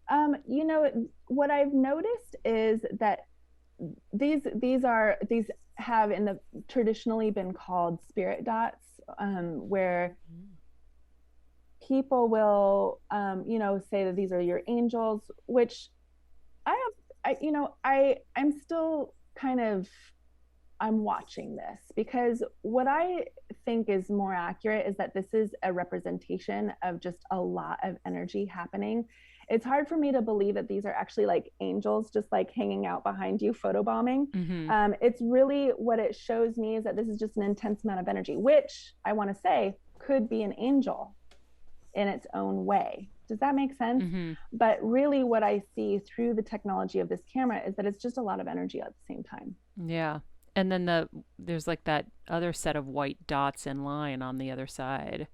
You know, what I've noticed is that these have traditionally been called spirit dots, where people will, say that these are your angels, which I'm still I'm watching this, because what I think is more accurate is that this is a representation of just a lot of energy happening. It's hard for me to believe that these are actually like angels just like hanging out behind you photobombing. It's really, what it shows me is that this is just an intense amount of energy, which I want to say could be an angel in its own way. Does that make sense? But really what I see through the technology of this camera is that it's just a lot of energy at the same time. Yeah. And then there's like that other set of white dots in line on the other side.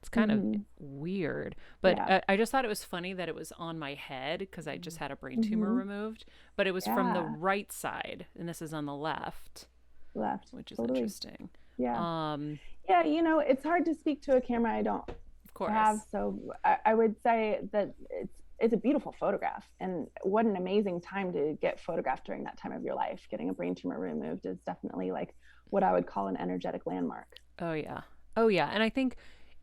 It's kind of weird, but I just thought it was funny that it was on my head because I just had a brain tumor removed, but it was from the right side, and this is on the left, which is interesting. Yeah. It's hard to speak to a camera I don't have. So I would say that it's a beautiful photograph, and what an amazing time to get photographed during that time of your life. Getting a brain tumor removed is definitely like what I would call an energetic landmark. Oh yeah. And I think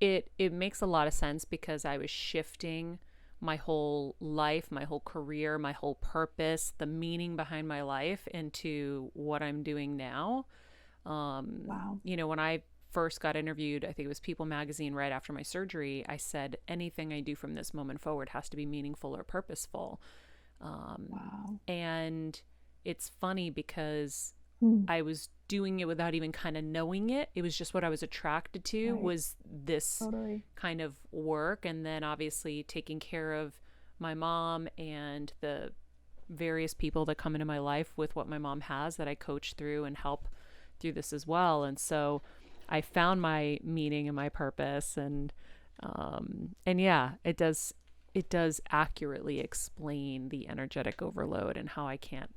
it makes a lot of sense because I was shifting my whole life, my whole career, my whole purpose, the meaning behind my life into what I'm doing now. Wow. When I first got interviewed, I think it was People Magazine right after my surgery, I said, anything I do from this moment forward has to be meaningful or purposeful. Wow. And it's funny because I was doing it without even kind of knowing it. It was just what I was attracted to was this kind of work. And then obviously taking care of my mom and the various people that come into my life with what my mom has that I coach through and help through this as well. And so I found my meaning and my purpose, and yeah, it does accurately explain the energetic overload and how I can't,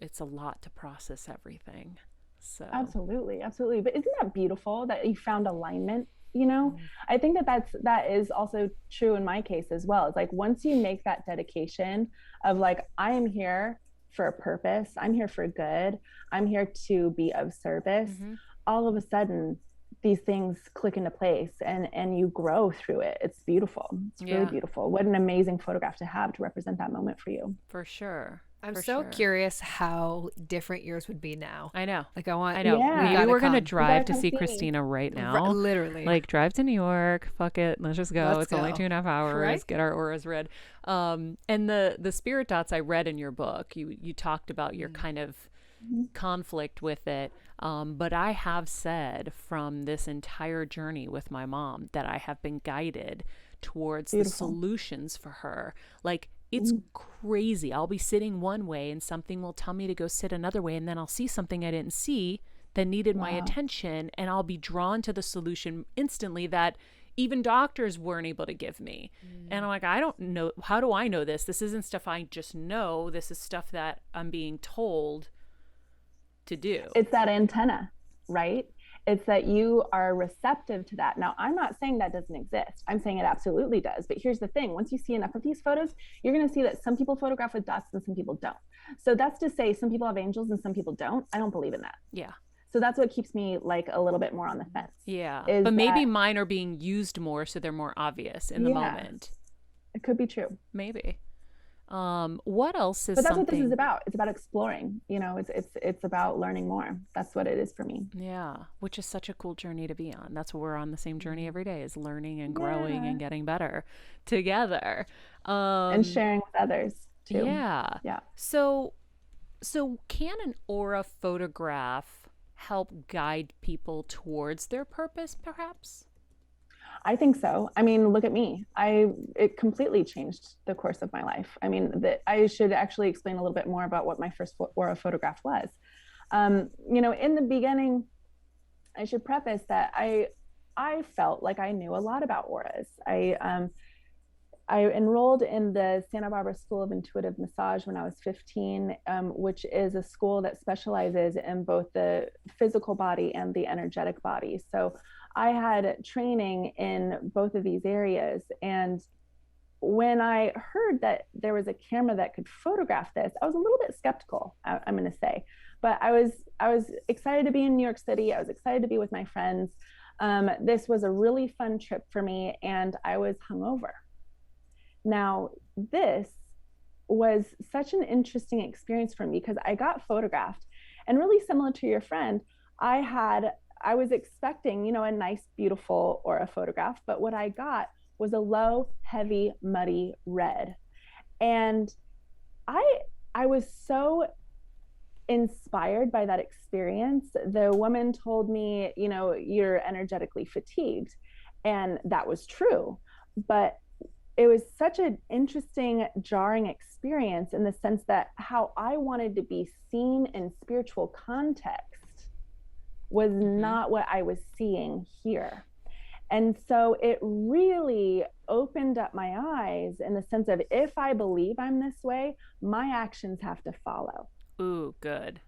it's a lot to process everything. So Absolutely. But isn't that beautiful that you found alignment? I think that is also true in my case as well. It's like, once you make that dedication of like, I am here for a purpose, I'm here for good, I'm here to be of service, all of a sudden these things click into place and you grow through it. It's beautiful. It's really beautiful. What an amazing photograph to have to represent that moment for you. For sure. I'm so curious how different yours would be now. I know. Like I know. Yeah. We're going to drive to see Christina right now. Literally. Like, drive to New York. Fuck it. Let's just go. It's only 2.5 hours. Right? Get our auras read. And the spirit dots I read in your book, you talked about your kind of conflict with it. But I have said from this entire journey with my mom that I have been guided towards the solutions for her. Like, it's crazy. I'll be sitting one way and something will tell me to go sit another way, and then I'll see something I didn't see that needed my attention, and I'll be drawn to the solution instantly that even doctors weren't able to give me. And I'm like, I don't know. How do I know this? This isn't stuff I just know. This is stuff that I'm being told to do. It's that antenna, right? It's that you are receptive to that. Now, I'm not saying that doesn't exist. I'm saying it absolutely does. But here's the thing. Once you see enough of these photos, you're going to see that some people photograph with dots and some people don't. So that's to say some people have angels and some people don't. I don't believe in that. Yeah. So that's what keeps me like a little bit more on the fence. Yeah. But maybe mine are being used more, so they're more obvious in the moment. It could be true. Maybe. What else is But that's something... what this is about. It's about exploring. It's about learning more. That's what it is for me. Yeah, which is such a cool journey to be on. That's what we're on the same journey every day, is learning and growing and getting better together. And sharing with others too. Yeah. Yeah. So can an aura photograph help guide people towards their purpose, perhaps? I think so. I mean, look at me. It completely changed the course of my life. I mean, I should actually explain a little bit more about what my first aura photograph was. In the beginning, I should preface that I felt like I knew a lot about auras. I enrolled in the Santa Barbara School of Intuitive Massage when I was 15, which is a school that specializes in both the physical body and the energetic body. So I had training in both of these areas. And when I heard that there was a camera that could photograph this, I was a little bit skeptical, I'm going to say. But I was excited to be in New York City. I was excited to be with my friends. This was a really fun trip for me, and I was hungover. Now, this was such an interesting experience for me because I got photographed, and really similar to your friend, I was expecting, a nice, beautiful aura photograph, but what I got was a low, heavy, muddy red. And I was so inspired by that experience. The woman told me, you're energetically fatigued. And that was true. But it was such an interesting, jarring experience in the sense that how I wanted to be seen in spiritual context was not what I was seeing here. And so it really opened up my eyes in the sense of, if I believe I'm this way, my actions have to follow. Ooh, good.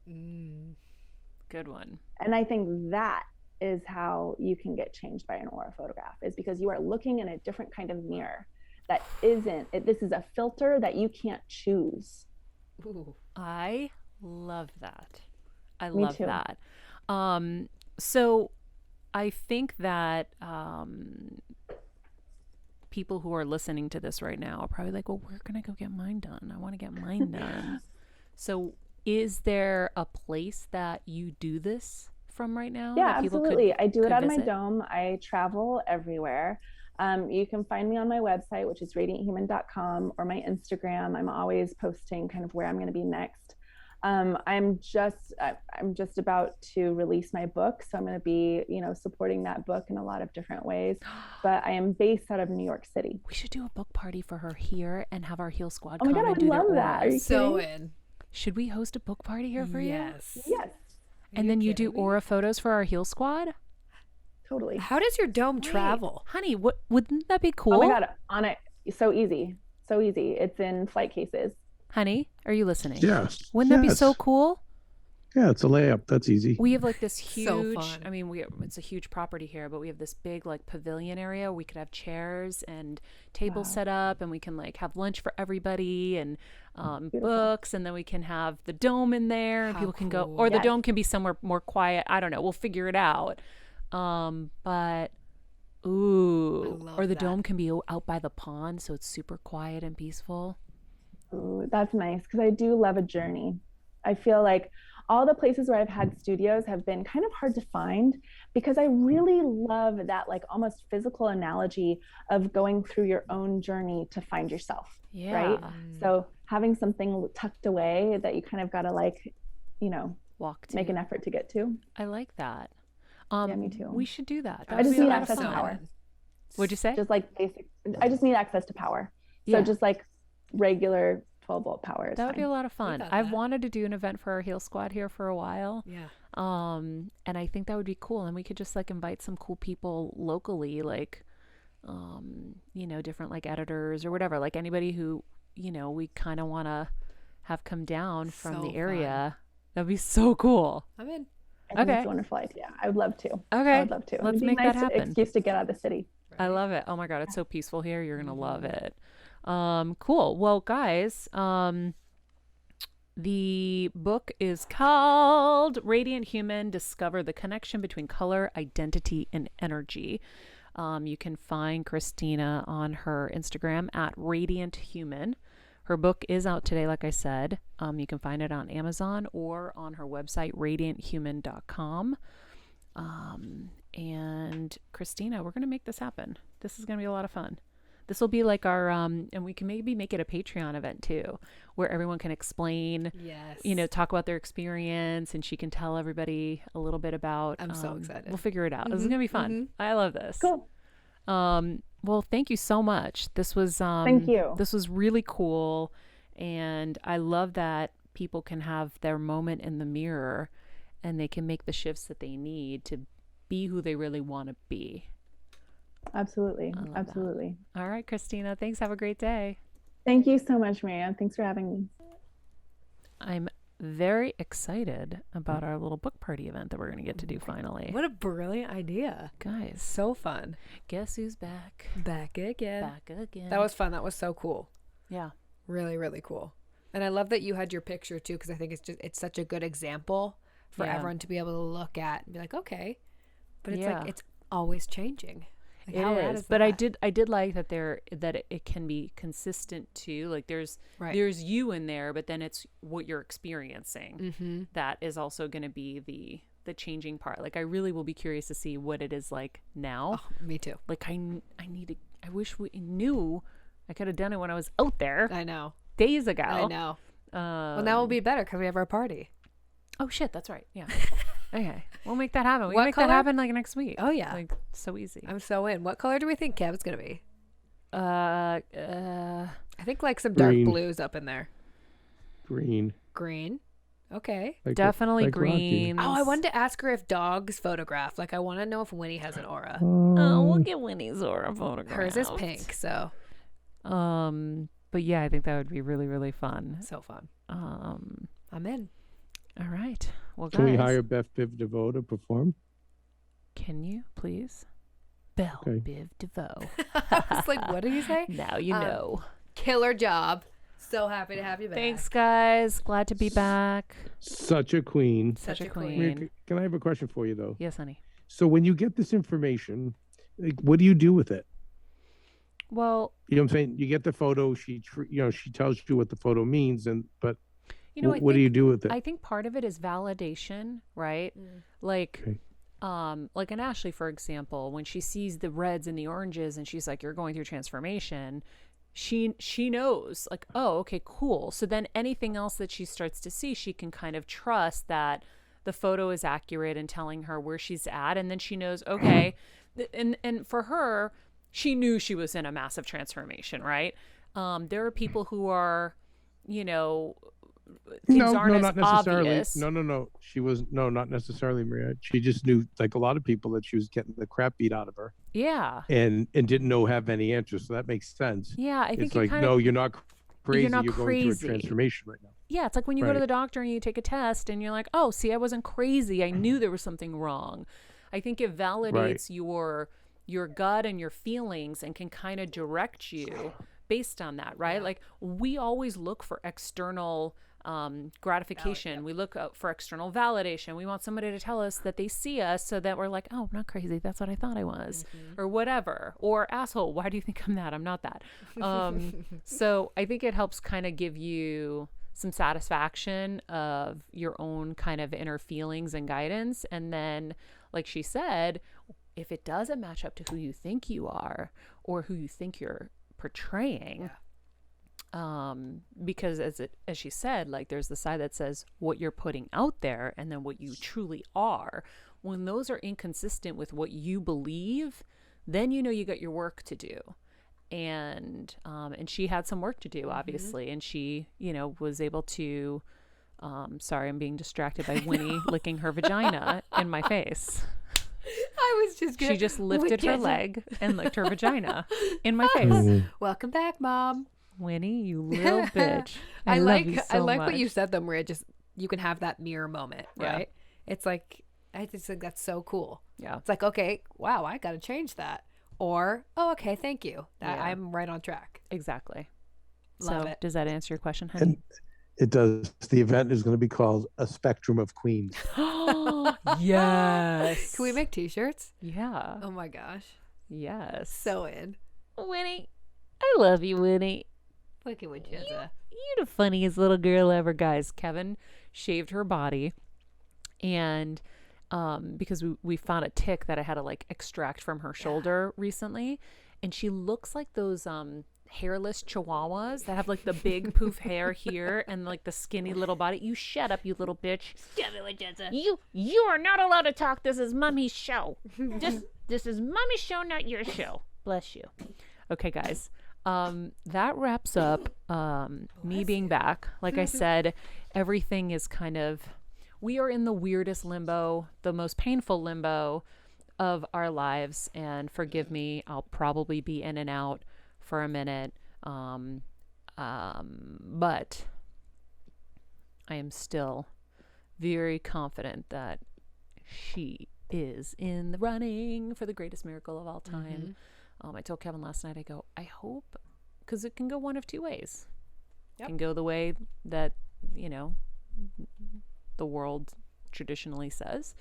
Good one. And I think that is how you can get changed by an aura photograph, is because you are looking in a different kind of mirror that this is a filter that you can't choose. Ooh, I love that. I Me love too. that. So I think that people who are listening to this right now are probably like, well, where can I go get mine done? I want to get mine done. So is there a place that you do this from right now? Yeah, absolutely. I do it out of my visit? dome. I travel everywhere. You can find me on my website, which is radianthuman.com, or my Instagram. I'm always posting kind of where I'm going to be next. I'm just about to release my book, so I'm going to be, supporting that book in a lot of different ways. But I am based out of New York City. We should do a book party for her here and have our Heal Squad Oh my come God, I and would do their love that. Are you auras. So kidding? in. Should we host a book party here for you? Yes. Yes, And then you do aura photos for our Heal Squad? totally. How does your dome Wait, travel? honey, wouldn't that be cool? Oh my God, on it, so easy. It's in flight cases. Honey, are you listening? Yeah. Wouldn't that be so cool? Yeah, it's a layup. That's easy. We have like this So huge, fun. I mean, it's a huge property here, but we have this big like pavilion area. We could have chairs and tables set up, and we can like have lunch for everybody and books, and then we can have the dome in there, and How people can go, cool. or the Yes. dome can be somewhere more quiet. I don't know. We'll figure it out. But ooh, I love or the that. dome can be out by the pond, so it's super quiet and peaceful. Ooh, that's nice, because I do love a journey. I feel like all the places where I've had studios have been kind of hard to find, because I really love that like almost physical analogy of going through your own journey to find yourself. Yeah. Right. So having something tucked away that you kind of got to like, Walk to. make an effort to get to. I like that. Yeah, me too. We should do that. I just would be a need lot of access to fun. power. What'd you say? Just like basic, I just need access to power. So Yeah. just like regular 12-volt power is That would be a fine. lot of fun. got I've that. wanted to do an event for our Heal Squad here for a while. Yeah. And I think that would be cool. And we could just like invite some cool people locally, like, different like editors or whatever, like anybody who, we kind of want to have come down from So the fun. area. That'd be so cool. I'm in. I think Okay. it's a wonderful idea. I would love to. Okay. I would love to. Let's It'd be make a that nice happen. excuse to get out of the city. I love it. Oh my God, it's so peaceful here. You're going to love it. Cool. Well, guys, the book is called Radiant Human: Discover the Connection Between Color, Identity, and Energy. You can find Christina on her Instagram at Radiant Human. Her book is out today, like I said. You can find it on Amazon or on her website, radianthuman.com. And Christina, we're going to make this happen. This is going to be a lot of fun. This will be like our, and we can maybe make it a Patreon event too, where everyone can explain, Yes. talk about their experience, and she can tell everybody a little bit about. I'm so excited. We'll figure it out. This is going to be fun. I love this. Cool. Well, thank you so much. This was, Thank you. This was really cool. And I love that people can have their moment in the mirror and they can make the shifts that they need to be who they really want to be. Absolutely. I love that. Absolutely. All right, Christina. Thanks. Have a great day. Thank you so much, Marianne. Thanks for having me. I'm very excited about our little book party event that we're going to get to do finally. What a brilliant idea. Guys, So fun. guess who's back? Back again. Back again. That was fun. That was so cool. yeah. Really, really cool. And I love that you had your picture too, because I think it's such a good example for Yeah. everyone to be able to look at and be like, okay. But it's Yeah. like it's always changing. Like, It how rad is, is but that? I did like that it can be consistent too. Like there's you in there, but then it's what you're experiencing that is also going to be the changing part. Like I really will be curious to see what it is like now. Oh, me too. Like I wish we knew. I could have done it when I was out there I know. days ago. I know. Well, now we'll be better because we have our party. Oh shit, that's right. Yeah. Okay, we'll make that happen. We What can make color? that happen like next week. Oh, yeah. like so easy. I'm so in. What color do we think Kev's going to be? Uh, I think like some dark Green. blues up in there. Green. Green. Okay. Like definitely like Rocky. green. Oh, I wanted to ask her if dogs photograph. Like, I want to know if Winnie has an aura. Oh, we'll get Winnie's aura photograph. Hers is pink, so But yeah, I think that would be really, really fun. so fun. All I'm in. right. Well, guys, Can we hire Beth Biv DeVoe to perform? can you please? Belle Okay. Biv DeVoe. I was like, what did you say? Now you know. Killer job. So happy to have you back. Thanks, guys. Glad to be back. Such a queen. Such a queen. queen. Maria, can I have a question for you though? Yes, honey. So when you get this information, like, what do you do with it? Well, You know what I'm saying? You get the photo. She tells you what the photo means, but you know, what do you do with it? I think part of it is validation, right? Like, Okay. like in Ashley, for example, when she sees the reds and the oranges and she's like, you're going through transformation, she knows like, oh, okay, cool. So then anything else that she starts to see, she can kind of trust that the photo is accurate and telling her where she's at. And then she knows, okay. And for her, she knew she was in a massive transformation, right? There are people who are, you know, things aren't as not necessarily. obvious. No. She was not necessarily, Maria. She just knew, like a lot of people, that she was getting the crap beat out of her, Yeah. and didn't have any answers. So that makes sense. Yeah, I think It's you like, kind no, of, you're not crazy. You're not going through crazy. a transformation right now. yeah, it's like when you go to Right. the doctor and you take a test and you're like, oh, see, I wasn't crazy. I knew there was something wrong. I think it validates your gut and your feelings and can kind of direct you based on that, right? Like we always look for external gratification. We look out for external validation. We want somebody to tell us that they see us so that we're like, oh, I'm not crazy. That's what I thought I was, or whatever. Or asshole, why do you think I'm that? I'm not that. So I think it helps kind of give you some satisfaction of your own kind of inner feelings and guidance. And then, like she said, if it doesn't match up to who you think you are or who you think you're portraying, because as she said, like there's the side that says what you're putting out there and then what you truly are. When those are inconsistent with what you believe, then you know you got your work to do. And she had some work to do, obviously, and she, you know, was able to. Sorry, I'm being distracted by Winnie licking her vagina in my face. I was just She just lifted her leg and licked her vagina in my face. Mm. Welcome back, Mom. Winnie, you little bitch. I love like you I so like what much. you said though, Maria. Just you can have that mirror moment, Yeah. right? It's like I just think that's so cool. Yeah. It's like, okay, wow, I got to change that. Or, oh, okay, thank you. That Yeah. I'm right on track. Exactly. Love So it. does that answer your question, honey? And it does. The event is going to be called A Spectrum of Queens. Yes. Can we make t-shirts? Yeah. Oh my gosh. Yes. So in. Winnie, I love you, Winnie. Look at what Jezza. You're the funniest little girl ever, guys. Kevin shaved her body, and because we found a tick that I had to like extract from her shoulder recently, and she looks like those hairless chihuahuas that have like the big poof hair here and like the skinny little body. You shut up, you little bitch. Stop it with Jezza. You are not allowed to talk. This is Mummy's show. This is Mummy's show, not your show. Bless you. Okay, guys. That wraps up me being back. Like I said, everything is kind of, we are in the weirdest limbo, the most painful limbo of our lives. And forgive me, I'll probably be in and out for a minute. But I am still very confident that she is in the running for the greatest miracle of all time. I told Kevin last night, I go, I hope, because it can go one of two ways. It can go the way that, you know, the world traditionally says,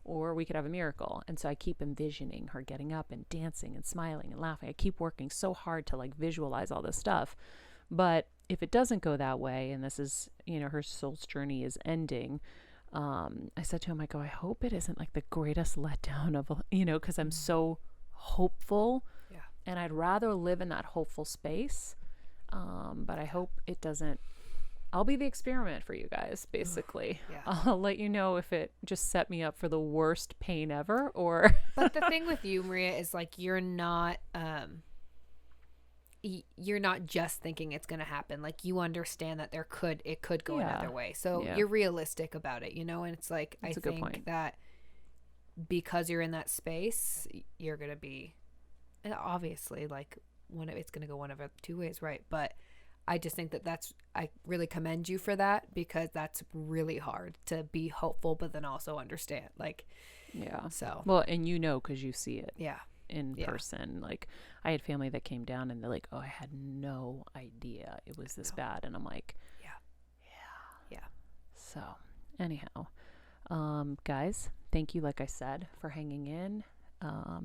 or we could have a miracle. And so I keep envisioning her getting up and dancing and smiling and laughing. I keep working so hard to like visualize all this stuff. But if it doesn't go that way, and this is, you know, her soul's journey is ending, I said to him, I go, I hope it isn't like the greatest letdown of, you know, because I'm so hopeful. Yeah. And I'd rather live in that hopeful space. But I hope it doesn't. I'll be the experiment for you guys, basically. Yeah. I'll let you know if it just set me up for the worst pain ever, or. But the thing with you, Maria, is like you're not just thinking it's going to happen. Like you understand that it could go another way. So you're realistic about it, you know. And it's like that's I think that because you're in that space, you're going to be, and obviously, like it's going to go one of two ways, right? But I just think I really commend you for that, because that's really hard to be hopeful, but then also understand. Like, yeah. So, well, and you know, because you see it. Yeah. In person. Like I had family that came down and they're like, oh, I had no idea it was this bad. And I'm like, yeah. So anyhow, guys, thank you, like I said, for hanging in.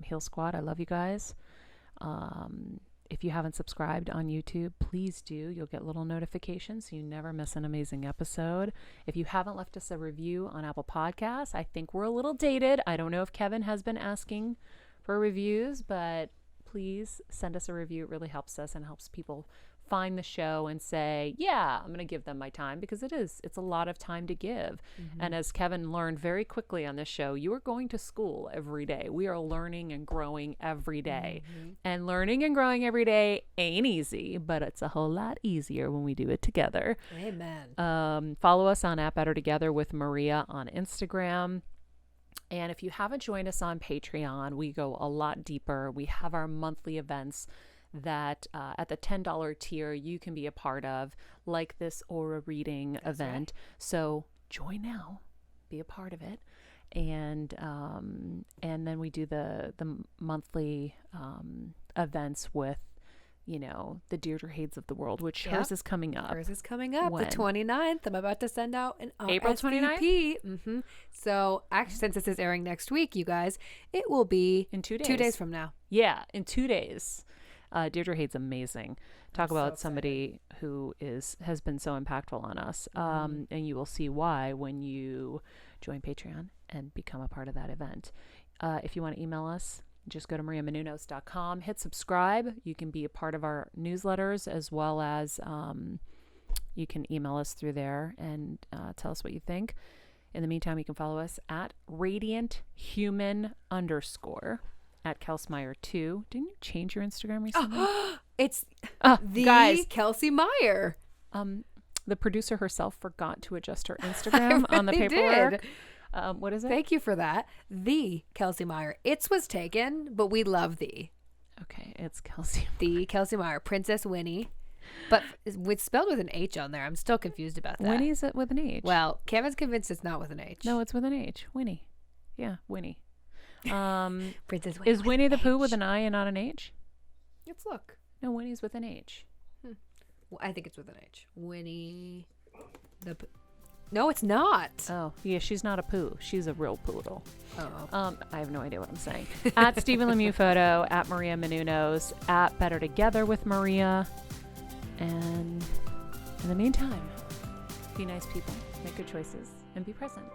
Heal Squad, I love you guys. If you haven't subscribed on YouTube, please do. You'll get little notifications so you never miss an amazing episode. If you haven't left us a review on Apple Podcasts, I think we're a little dated. I don't know if Kevin has been asking for reviews, but please send us a review. It really helps us and helps people find the show and say, yeah, I'm going to give them my time, because it's a lot of time to give. And as Kevin learned very quickly on this show, you are going to school every day. We are learning and growing every day. And learning and growing every day ain't easy, but it's a whole lot easier when we do it together. Amen. Follow us on Better Together with Maria on Instagram. And if you haven't joined us on Patreon, we go a lot deeper. We have our monthly events that at the $10 tier you can be a part of, like this aura reading event. Right. So join now, be a part of it. And then we do the monthly events with, you know, the Deirdre Hayes of the world, which hers is coming up. Hers is coming up the 29th. I'm about to send out an April 29th. So actually, since this is airing next week, you guys, it will be in 2 days. 2 days from now. Yeah, in 2 days. Deirdre Hayes, amazing. Talk about somebody who has been so impactful on us. And you will see why when you join Patreon and become a part of that event. If you want to email us, just go to mariamenounos.com, hit subscribe. You can be a part of our newsletters, as well as you can email us through there and tell us what you think. In the meantime, you can follow us at radianthuman_ at Kelsmeyer2. Didn't you change your Instagram recently? It's the guys, Kelsey Meyer. The producer herself forgot to adjust her Instagram on the paperwork. What is it? Thank you for that. The Kelsey Meyer. It's was taken, but we love thee. Okay, it's Kelsey. The Kelsey Meyer, Princess Winnie. But it's spelled with an H on there. I'm still confused about that. Winnie's it with an H? Well, Kevin's convinced it's not with an H. No, it's with an H. Winnie. Yeah, Winnie. Princess Winnie. Is Winnie the Pooh with an I and not an H? Let's look. No, Winnie's with an H. Well, I think it's with an H. Winnie the Pooh. No, it's not. Oh, yeah, she's not a poo. She's a real poodle. Oh. I have no idea what I'm saying. At Stephen Lemieux Photo, at Maria Menounos, at Better Together with Maria. And in the meantime, be nice people, make good choices, and be present.